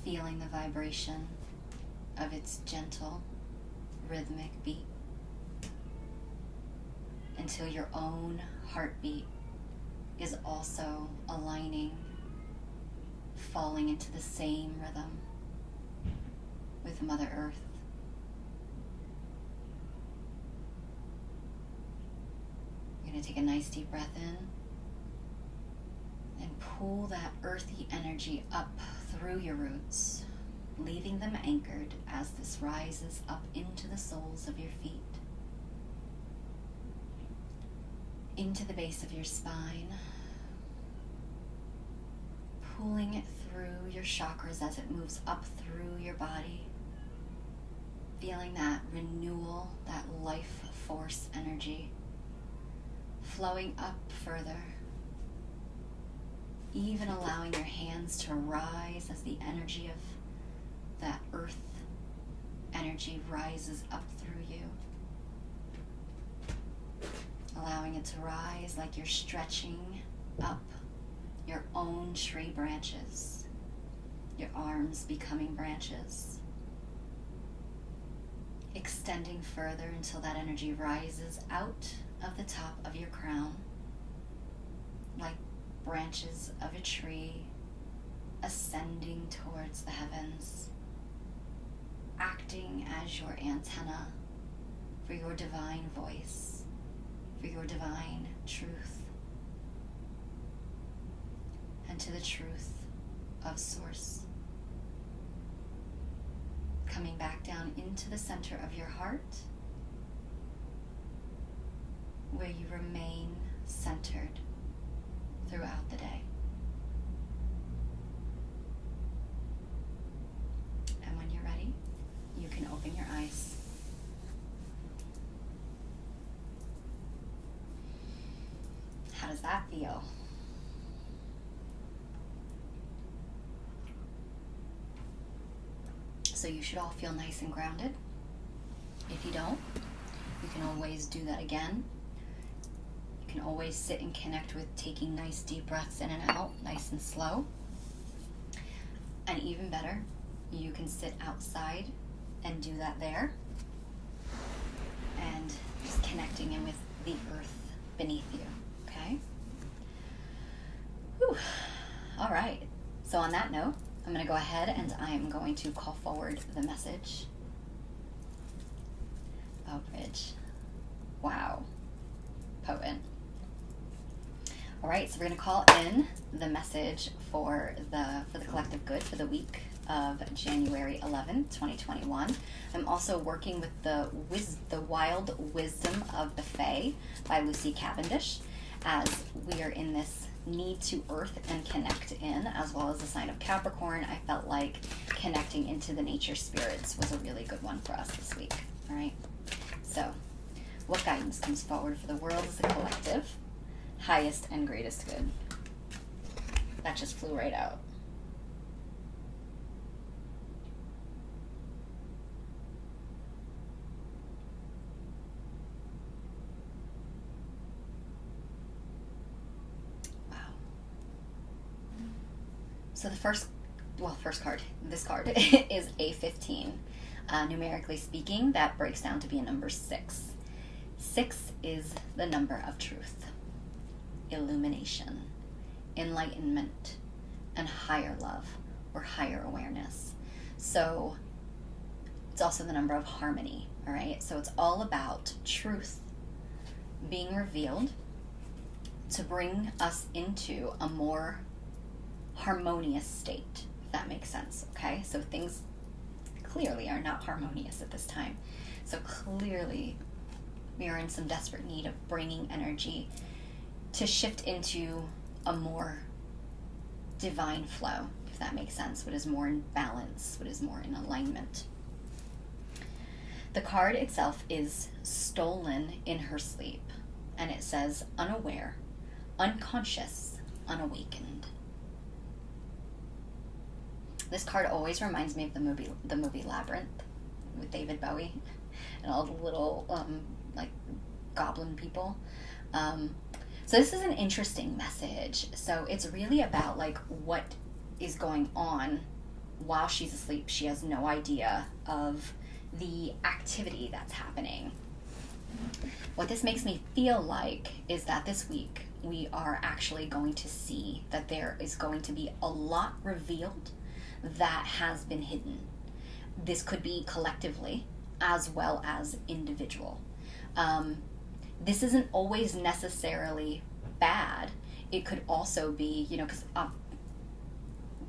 S1: Feeling the vibration of its gentle, rhythmic beat. Until your own heartbeat is also aligning, falling into the same rhythm with Mother Earth. You're going to take a nice deep breath in and pull that earthy energy up through your roots, leaving them anchored as this rises up into the soles of your feet, into the base of your spine, pulling it through your chakras as it moves up through your body, feeling that renewal, that life force energy flowing up further, even allowing your hands to rise as the energy of that earth energy rises up through you. Allowing it to rise like you're stretching up your own tree branches, your arms becoming branches, extending further until that energy rises out of the top of your crown, like branches of a tree ascending towards the heavens, acting as your antenna for your divine voice, for your divine truth, and to the truth of Source. Coming back down into the center of your heart, where you remain centered throughout the day. And when you're ready, you can open your eyes. How does that feel? So you should all feel nice and grounded. If you don't, you can always do that again. You can always sit and connect with taking nice deep breaths in and out, nice and slow. And even better, you can sit outside and do that there. And just connecting in with the earth beneath you, okay? Whew. All right. So on that note, I'm going to go ahead and I'm going to call forward the message. Oh, Bridge. Wow. Potent. All right, so we're going to call in the message for the collective good for the week of January 11th, 2021. I'm also working with the Wild Wisdom of the Fae by Lucy Cavendish, as we are in this need to earth and connect in, as well as the sign of Capricorn. I felt like connecting into the nature spirits was a really good one for us this week. All right, so what guidance comes forward for the world as a collective? Highest and greatest good. That just flew right out. Wow. So the first card, this card is A15. Numerically speaking, that breaks down to be a number 6. 6 is the number of truth, illumination, enlightenment, and higher love or higher awareness. So it's also the number of harmony, all right? So it's all about truth being revealed to bring us into a more harmonious state, if that makes sense, okay? So things clearly are not harmonious at this time. So clearly we are in some desperate need of bringing energy to shift into a more divine flow, if that makes sense, what is more in balance, what is more in alignment. The card itself is stolen in her sleep, and it says unaware, unconscious, unawakened. This card always reminds me of the movie Labyrinth with David Bowie and all the little like goblin people. So this is an interesting message. So it's really about like what is going on while she's asleep. She has no idea of the activity that's happening. What this makes me feel like is that this week we are actually going to see that there is going to be a lot revealed that has been hidden. This could be collectively as well as individual. This isn't always necessarily bad. It could also be, because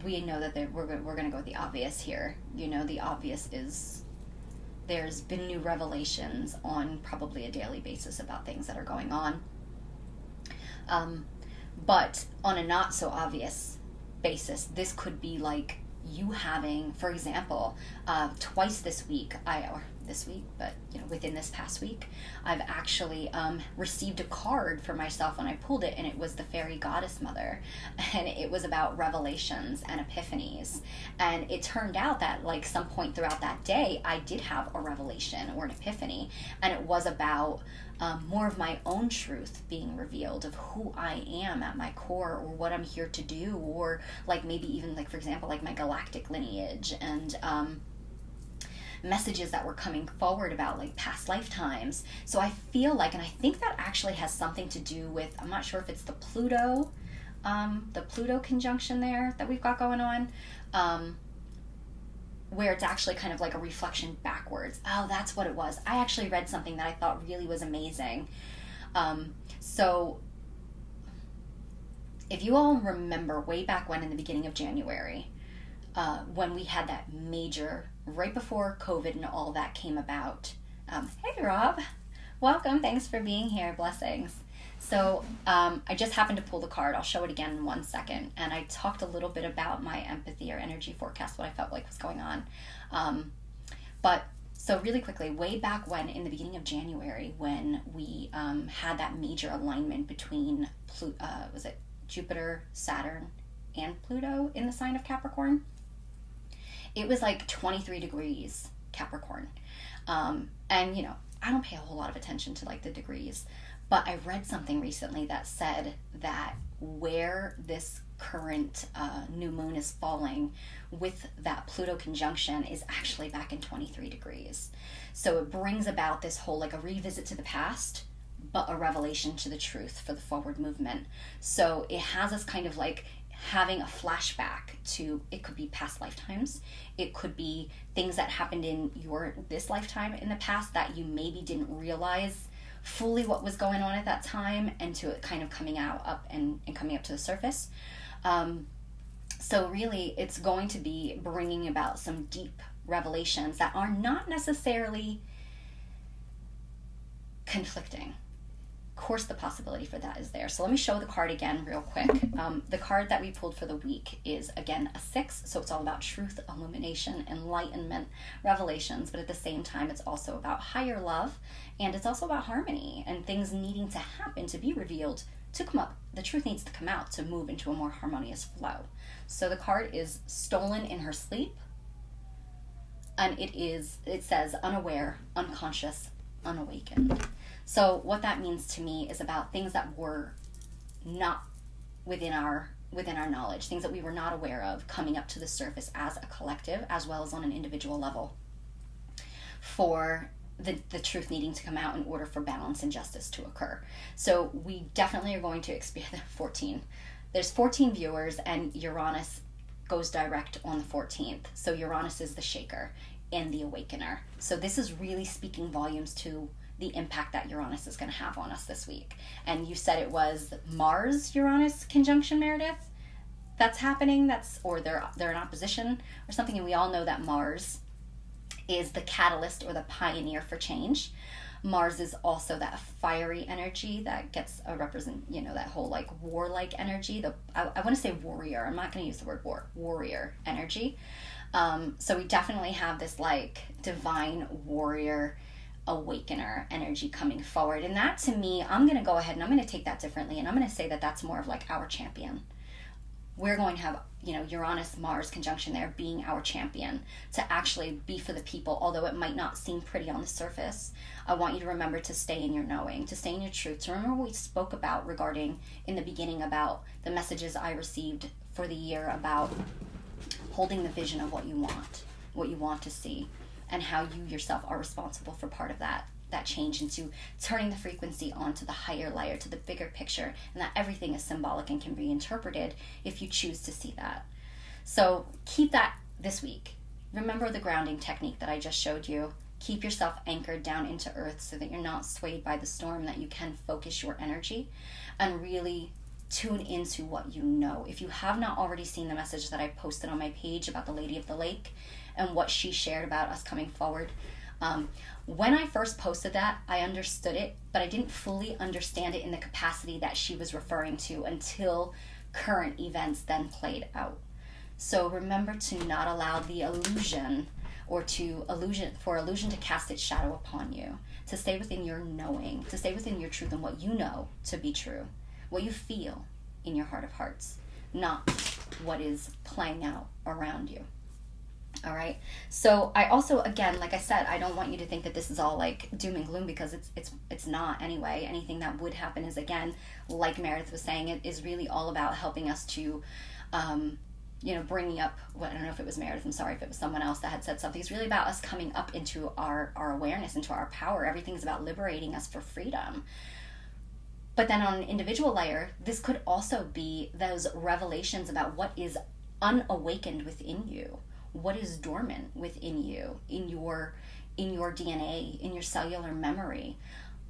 S1: we know that we're going to go with the obvious here. The obvious is there's been new revelations on probably a daily basis about things that are going on. But on a not so obvious basis, this could be like you having, for example, twice this week, but within this past week, I've actually received a card for myself when I pulled it, and it was the fairy goddess mother, and it was about revelations and epiphanies. And it turned out that like some point throughout that day, I did have a revelation or an epiphany, and it was about more of my own truth being revealed of who I am at my core, or what I'm here to do, or like maybe even like, for example, like my galactic lineage and messages that were coming forward about like past lifetimes. So I feel like, and I think that actually has something to do with, I'm not sure if it's the Pluto conjunction there that we've got going on, where it's actually kind of like a reflection backwards. Oh, that's what it was. I actually read something that I thought really was amazing. So if you all remember way back when in the beginning of January, when we had that major, right before COVID and all that came about. Hey Rob, welcome, thanks for being here, blessings. So I just happened to pull the card. I'll show it again in 1 second. And I talked a little bit about my empathy or energy forecast, what I felt like was going on. But so really quickly, way back when in the beginning of January, when we had that major alignment between, was it Jupiter, Saturn, and Pluto in the sign of Capricorn? It was like 23 degrees Capricorn. And, I don't pay a whole lot of attention to like the degrees, but I read something recently that said that where this current new moon is falling with that Pluto conjunction is actually back in 23 degrees. So it brings about this whole like a revisit to the past, but a revelation to the truth for the forward movement. So it has us kind of like having a flashback to, it could be past lifetimes, it could be things that happened in this lifetime in the past that you maybe didn't realize fully what was going on at that time, and to it kind of coming up and coming up to the surface. So really it's going to be bringing about some deep revelations that are not necessarily conflicting. Of course, the possibility for that is there. So let me show the card again real quick. The card that we pulled for the week is, again, a 6. So it's all about truth, illumination, enlightenment, revelations. But at the same time, it's also about higher love. And it's also about harmony and things needing to happen to be revealed, to come up. The truth needs to come out to move into a more harmonious flow. So the card is stolen in her sleep. And it says unaware, unconscious, unawakened. So what that means to me is about things that were not within our knowledge, things that we were not aware of coming up to the surface as a collective, as well as on an individual level, for the truth needing to come out in order for balance and justice to occur. So we definitely are going to experience 14. There's 14 viewers, and Uranus goes direct on the 14th. So Uranus is the shaker and the awakener. So this is really speaking volumes to the impact that Uranus is going to have on us this week. And you said it was Mars-Uranus conjunction, Meredith, that's happening. Or they're in opposition or something. And we all know that Mars is the catalyst or the pioneer for change. Mars is also that fiery energy that gets a that whole like warlike energy. I want to say warrior. I'm not going to use the word warrior energy. So we definitely have this like divine warrior awakener energy coming forward. And that, to me, I'm going to go ahead and I'm going to take that differently. And I'm going to say that that's more of like our champion. We're going to have, Uranus-Mars conjunction there being our champion to actually be for the people. Although it might not seem pretty on the surface, I want you to remember to stay in your knowing, to stay in your truth, to remember what we spoke about regarding in the beginning about the messages I received for the year about holding the vision of what you want to see, and how you yourself are responsible for part of that change into turning the frequency onto the higher layer, to the bigger picture, and that everything is symbolic and can be interpreted if you choose to see that. So keep that this week. Remember the grounding technique that I just showed you. Keep yourself anchored down into earth so that you're not swayed by the storm, that you can focus your energy and really tune into what you know. If you have not already seen the message that I posted on my page about the Lady of the Lake and what she shared about us coming forward, when I first posted that, I understood it, but I didn't fully understand it in the capacity that she was referring to until current events then played out. So remember to not allow the illusion for illusion to cast its shadow upon you, to stay within your knowing, to stay within your truth and what you know to be true, what you feel in your heart of hearts, not what is playing out around you. All right. So I also, again, like I said, I don't want you to think that this is all like doom and gloom, because it's not anyway. Anything that would happen is, again, like Meredith was saying, it is really all about helping us to, bringing up, I don't know if it was Meredith, I'm sorry if it was someone else that had said something. It's really about us coming up into our awareness, into our power. Everything's about liberating us for freedom. But then on an individual layer, this could also be those revelations about what is unawakened within you. What is dormant within you, in your DNA, in your cellular memory.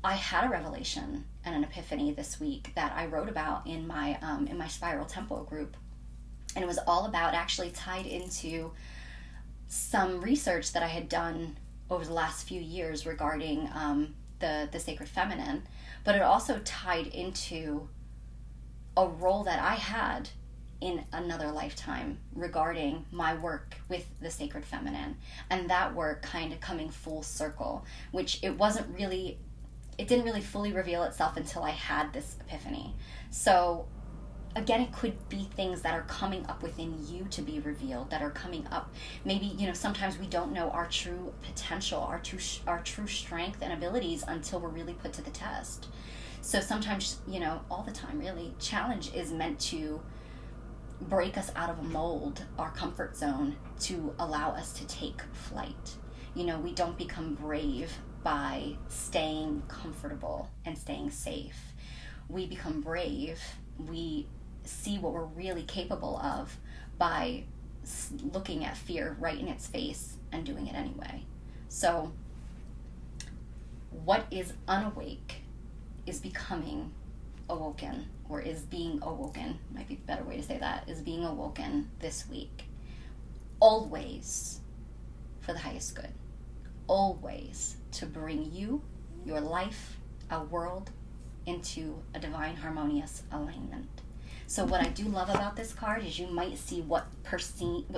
S1: I had a revelation and an epiphany this week that I wrote about in my Spiral Tempo group, and it was all about, actually tied into some research that I had done over the last few years regarding the sacred feminine, but it also tied into a role that I had in another lifetime regarding my work with the sacred feminine, and that work kind of coming full circle, which it didn't really fully reveal itself until I had this epiphany. So again, it could be things that are coming up within you to be revealed, that are coming up. Maybe, sometimes we don't know our true potential, our true strength and abilities until we're really put to the test. So sometimes, all the time really, challenge is meant to break us out of a mold, our comfort zone, to allow us to take flight. You know, we don't become brave by staying comfortable and staying safe. We become brave, we see what we're really capable of by looking at fear right in its face and doing it anyway. So what is unawake is becoming awoken, or is being awoken, might be a better way to say that, is being awoken this week. Always for the highest good. Always to bring you, your life, our world into a divine harmonious alignment. So what I do love about this card is you might see what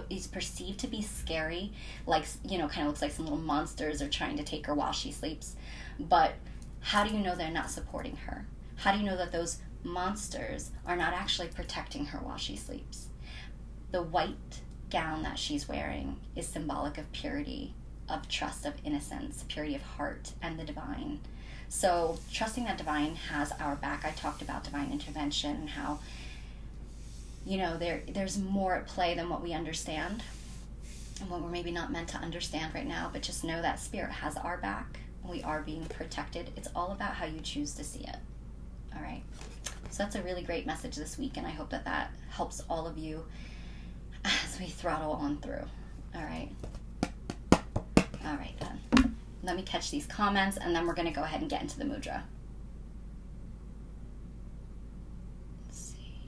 S1: is perceived to be scary, like, you know, kind of looks like some little monsters are trying to take her while she sleeps. But how do you know they're not supporting her? How do you know that those monsters are not actually protecting her while she sleeps? The white gown that she's wearing is symbolic of purity, of trust, of innocence, purity of heart, and the divine. So trusting that divine has our back. I talked about divine intervention and how, you know, there's more at play than what we understand and what we're maybe not meant to understand right now, but just know that spirit has our back. We are being protected. It's all about how you choose to see it. All right. So that's a really great message this week, and I hope that that helps all of you as we throttle on through. All right. All right, then. Let me catch these comments, and then we're going to go ahead and get into the mudra. Let's see.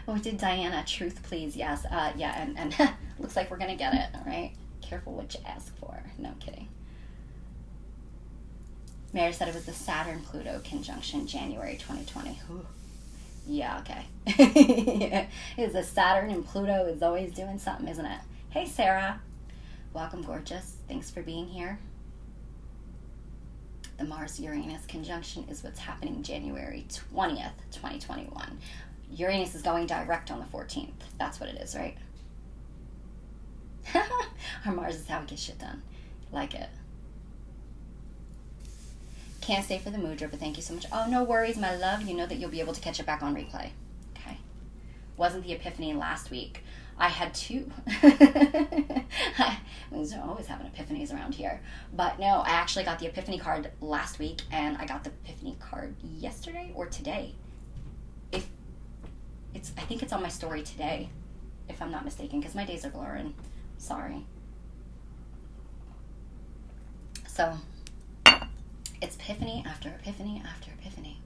S1: Oh, did Diana, truth please? Yes. Yeah, and looks like we're going to get it. All right. Careful what you ask for. No kidding. Mary said it was the Saturn-Pluto conjunction, January 2020. Ooh. Yeah, okay. It's the Saturn and Pluto is always doing something, isn't it? Hey, Sarah. Welcome, gorgeous. Thanks for being here. The Mars-Uranus conjunction is what's happening January 20th, 2021. Uranus is going direct on the 14th. That's what it is, right? Our Mars is how we get shit done. Like it. Can't stay for the mudra, but thank you so much. Oh, no worries, my love. You know that you'll be able to catch it back on replay. Okay. Wasn't the epiphany last week. I had two. We're always having epiphanies around here. But no, I actually got the epiphany card last week, and I got the epiphany card yesterday or today. I think it's on my story today, if I'm not mistaken, because my days are blurring. Sorry. So, it's epiphany after epiphany after epiphany.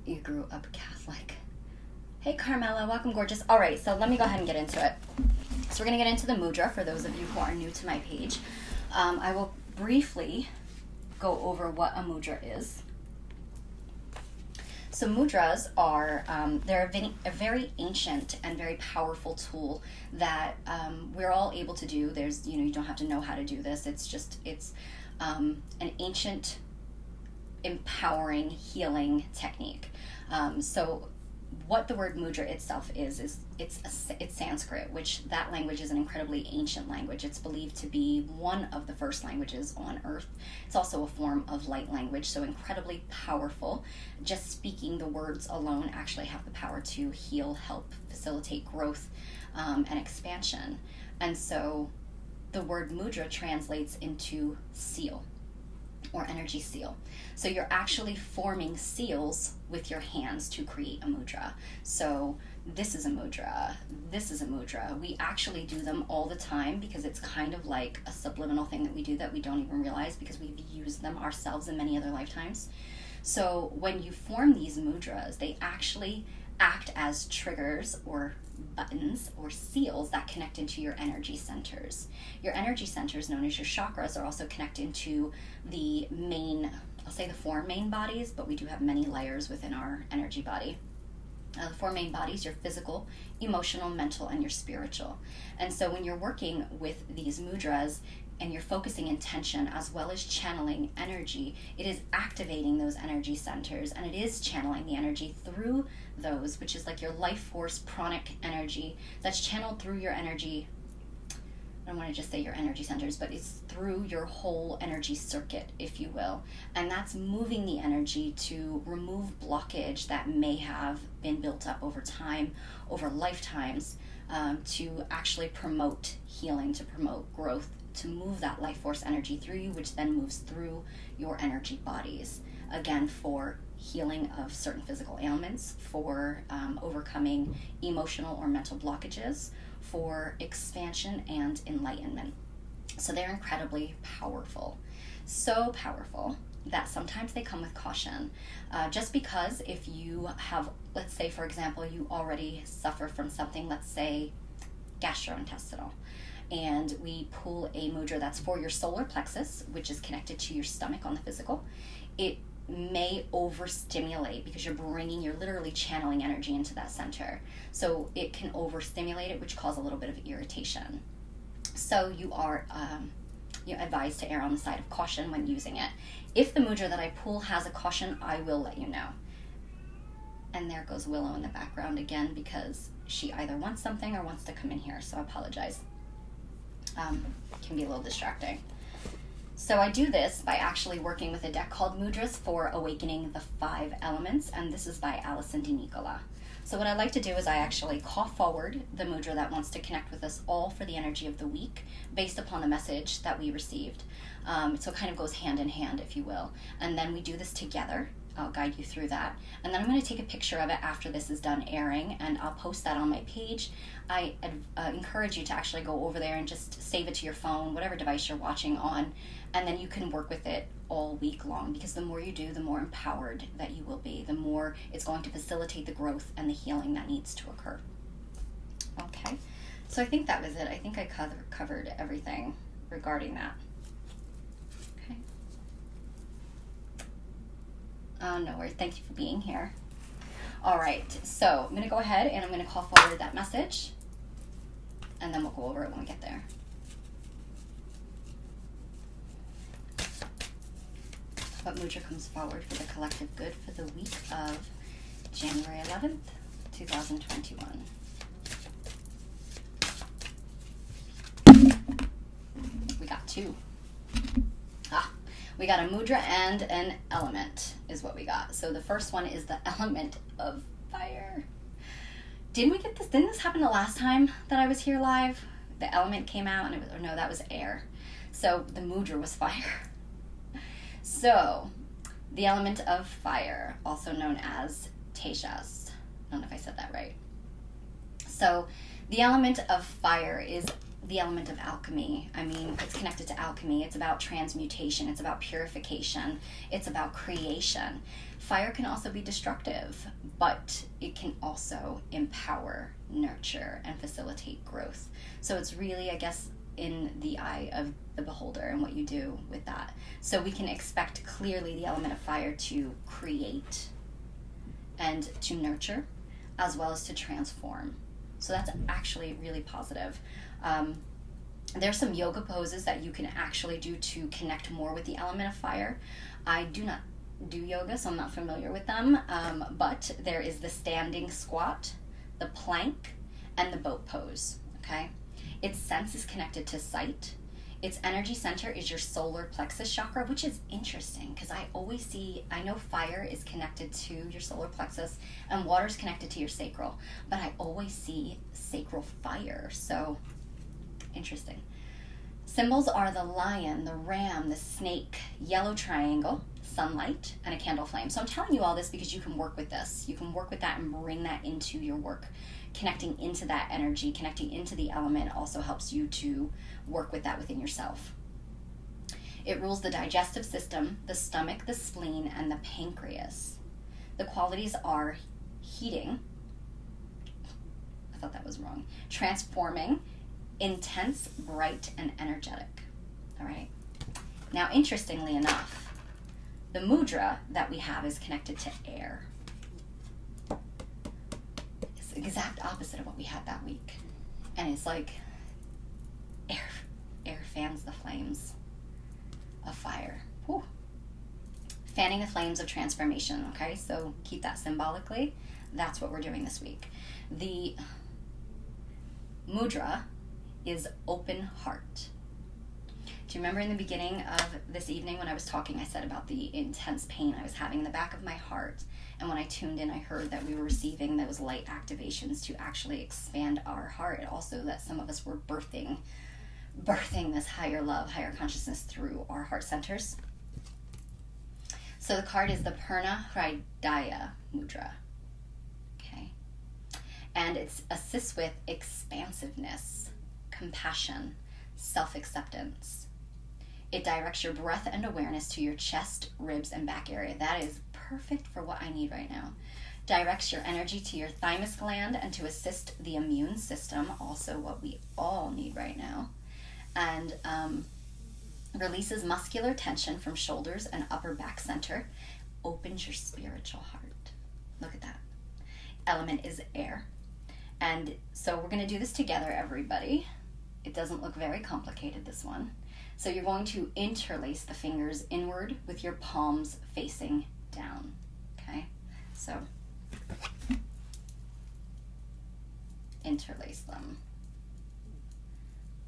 S1: You grew up Catholic. Hey, Carmela, welcome, gorgeous. All right, so let me go ahead and get into it. So we're going to get into the mudra for those of you who are new to my page. I will briefly go over what a mudra is. So mudras are, they're a very ancient and very powerful tool that we're all able to do. There's, you don't have to know how to do this. It's an ancient, empowering, healing technique. So what the word mudra itself is it's Sanskrit, which that language is an incredibly ancient language. It's believed to be one of the first languages on earth. It's also a form of light language, so incredibly powerful. Just speaking the words alone actually have the power to heal, help, facilitate growth, and expansion. And so the word mudra translates into seal or energy seal. So you're actually forming seals with your hands to create a mudra. So this is a mudra, this is a mudra. We actually do them all the time because it's kind of like a subliminal thing that we do that we don't even realize because we've used them ourselves in many other lifetimes. So when you form these mudras, they actually act as triggers or buttons or seals that connect into your energy centers. Your energy centers, known as your chakras, are also connected to the main, I'll say the four main bodies, but we do have many layers within our energy body. The four main bodies, your physical, emotional, mental, and your spiritual. And so when you're working with these mudras and you're focusing intention as well as channeling energy, it is activating those energy centers, and it is channeling the energy through those, which is like your life force pranic energy that's channeled through your energy. I don't want to just say your energy centers, but it's through your whole energy circuit, if you will. And that's moving the energy to remove blockage that may have been built up over time, over lifetimes, to actually promote healing, to promote growth, to move that life force energy through you, which then moves through your energy bodies. Again, for healing of certain physical ailments, for overcoming emotional or mental blockages, for expansion and enlightenment. So they're incredibly powerful. So powerful that sometimes they come with caution. Just because if you have, let's say, for example, you already suffer from something, let's say gastrointestinal, and we pull a mudra that's for your solar plexus, which is connected to your stomach on the physical, it may overstimulate because you're literally channeling energy into that center. So it can overstimulate it, which cause a little bit of irritation. So you are advised to err on the side of caution when using it. If the mudra that I pull has a caution, I will let you know. And there goes Willow in the background again, because she either wants something or wants to come in here, so I apologize. Can be a little distracting. So I do this by actually working with a deck called Mudras for Awakening the 5 Elements, and this is by Alison DeNicola. So what I like to do is I actually call forward the mudra that wants to connect with us all for the energy of the week based upon the message that we received. So it kind of goes hand in hand, if you will. And then we do this together. I'll guide you through that. And then I'm going to take a picture of it after this is done airing, and I'll post that on my page. I encourage you to actually go over there and just save it to your phone, whatever device you're watching on, and then you can work with it all week long, because the more you do, the more empowered that you will be, the more it's going to facilitate the growth and the healing that needs to occur. Okay, so I think that was it. I think I covered everything regarding that. Okay. No worries. Thank you for being here. All right, so I'm going to go ahead and I'm going to call forward that message, and then we'll go over it when we get there. What mudra comes forward for the collective good for the week of January 11th, 2021? We got 2. We got a mudra and an element is what we got. So the first one is the element of fire. Didn't we get this? Didn't this happen the last time that I was here live? The element came out and it was, or no, that was air. So the mudra was fire. So the element of fire, also known as Tejas. I don't know if I said that right. So the element of fire is the element of alchemy. I mean, it's connected to alchemy. It's about transmutation. It's about purification. It's about creation. Fire can also be destructive, but it can also empower, nurture, and facilitate growth. So it's really, I guess, in the eye of the beholder and what you do with that. So we can expect clearly the element of fire to create and to nurture, as well as to transform. So that's actually really positive. There's some yoga poses that you can actually do to connect more with the element of fire. I do not do yoga, so I'm not familiar with them, but there is the standing squat, the plank, and the boat pose, okay? Its sense is connected to sight. Its energy center is your solar plexus chakra, which is interesting because I know fire is connected to your solar plexus and water is connected to your sacral, but I always see sacral fire, so interesting. Symbols are the lion, the ram, the snake, yellow triangle, sunlight, and a candle flame. So I'm telling you all this because you can work with this. You can work with that and bring that into your work. Connecting into that energy, connecting into the element also helps you to work with that within yourself. It rules the digestive system, the stomach, the spleen, and the pancreas. The qualities are heating, I thought that was wrong, transforming, intense, bright, and energetic. All right. Now, interestingly enough, the mudra that we have is connected to air. It's the exact opposite of what we had that week. And it's like air fans the flames of fire. Whew. Fanning the flames of transformation, okay? So keep that symbolically. That's what we're doing this week. The mudra is open heart. Do you remember in the beginning of this evening when I was talking, I said about the intense pain I was having in the back of my heart? And when I tuned in, I heard that we were receiving those light activations to actually expand our heart. And also that some of us were birthing this higher love, higher consciousness through our heart centers. So the card is the Purna Hridaya Mudra. Okay. And it assists with expansiveness, compassion, self-acceptance. It directs your breath and awareness to your chest, ribs, and back area. That is perfect for what I need right now. Directs your energy to your thymus gland and to assist the immune system, also what we all need right now. And releases muscular tension from shoulders and upper back center. Opens your spiritual heart. Look at that. Element is air. And so we're going to do this together, everybody. It doesn't look very complicated, this one. So you're going to interlace the fingers inward with your palms facing down. Okay? So interlace them.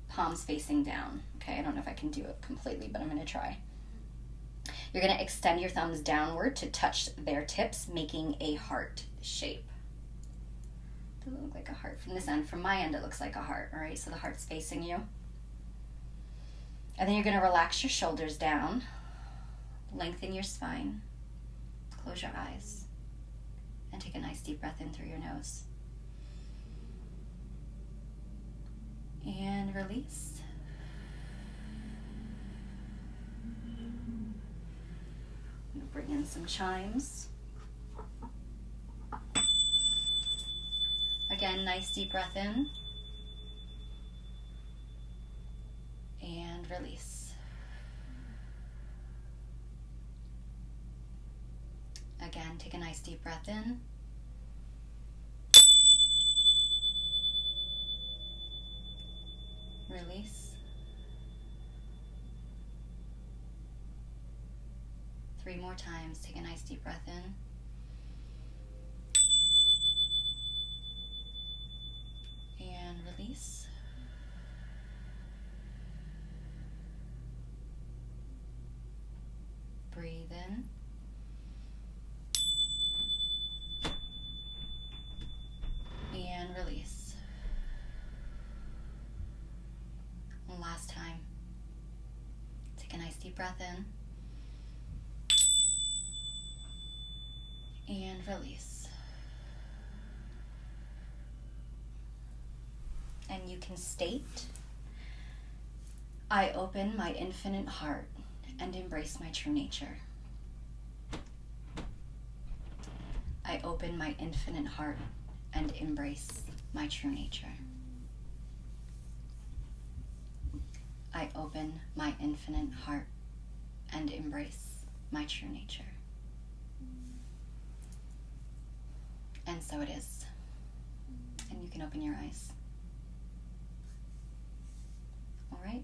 S1: Palms facing down. Okay, I don't know if I can do it completely, but I'm going to try. You're going to extend your thumbs downward to touch their tips, making a heart shape. Doesn't look like a heart from this end. From my end, it looks like a heart. All right, so the heart's facing you. And then you're going to relax your shoulders down, lengthen your spine, close your eyes, and take a nice deep breath in through your nose. And release. I'm going to bring in some chimes. Again, nice deep breath in. And release. Again, take a nice deep breath in. Release. 3 more times. Take a nice deep breath in. And release. Breathe in. And release. One last time. Take a nice deep breath in. And release. And you can state, I open my infinite heart and embrace my true nature. I open my infinite heart and embrace my true nature. I open my infinite heart and embrace my true nature. And so it is. And you can open your eyes. All right?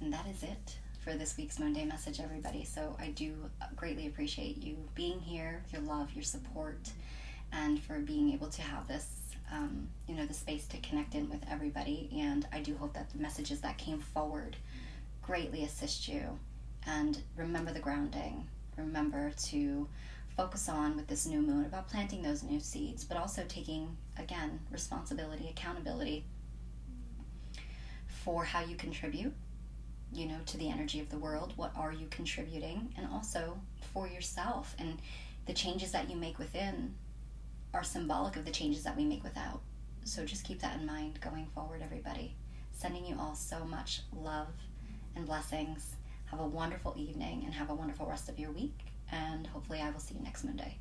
S1: And that is it for this week's Moonday message, everybody. So I do greatly appreciate you being here, your love, your support, and for being able to have this, the space to connect in with everybody. And I do hope that the messages that came forward greatly assist you. And remember the grounding. Remember to focus on with this new moon about planting those new seeds, but also taking, again, responsibility, accountability for how you contribute, to the energy of the world. What are you contributing? And also for yourself. And the changes that you make within are symbolic of the changes that we make without. So just keep that in mind going forward, everybody. Sending you all so much love and blessings. Have a wonderful evening and have a wonderful rest of your week. And hopefully I will see you next Monday.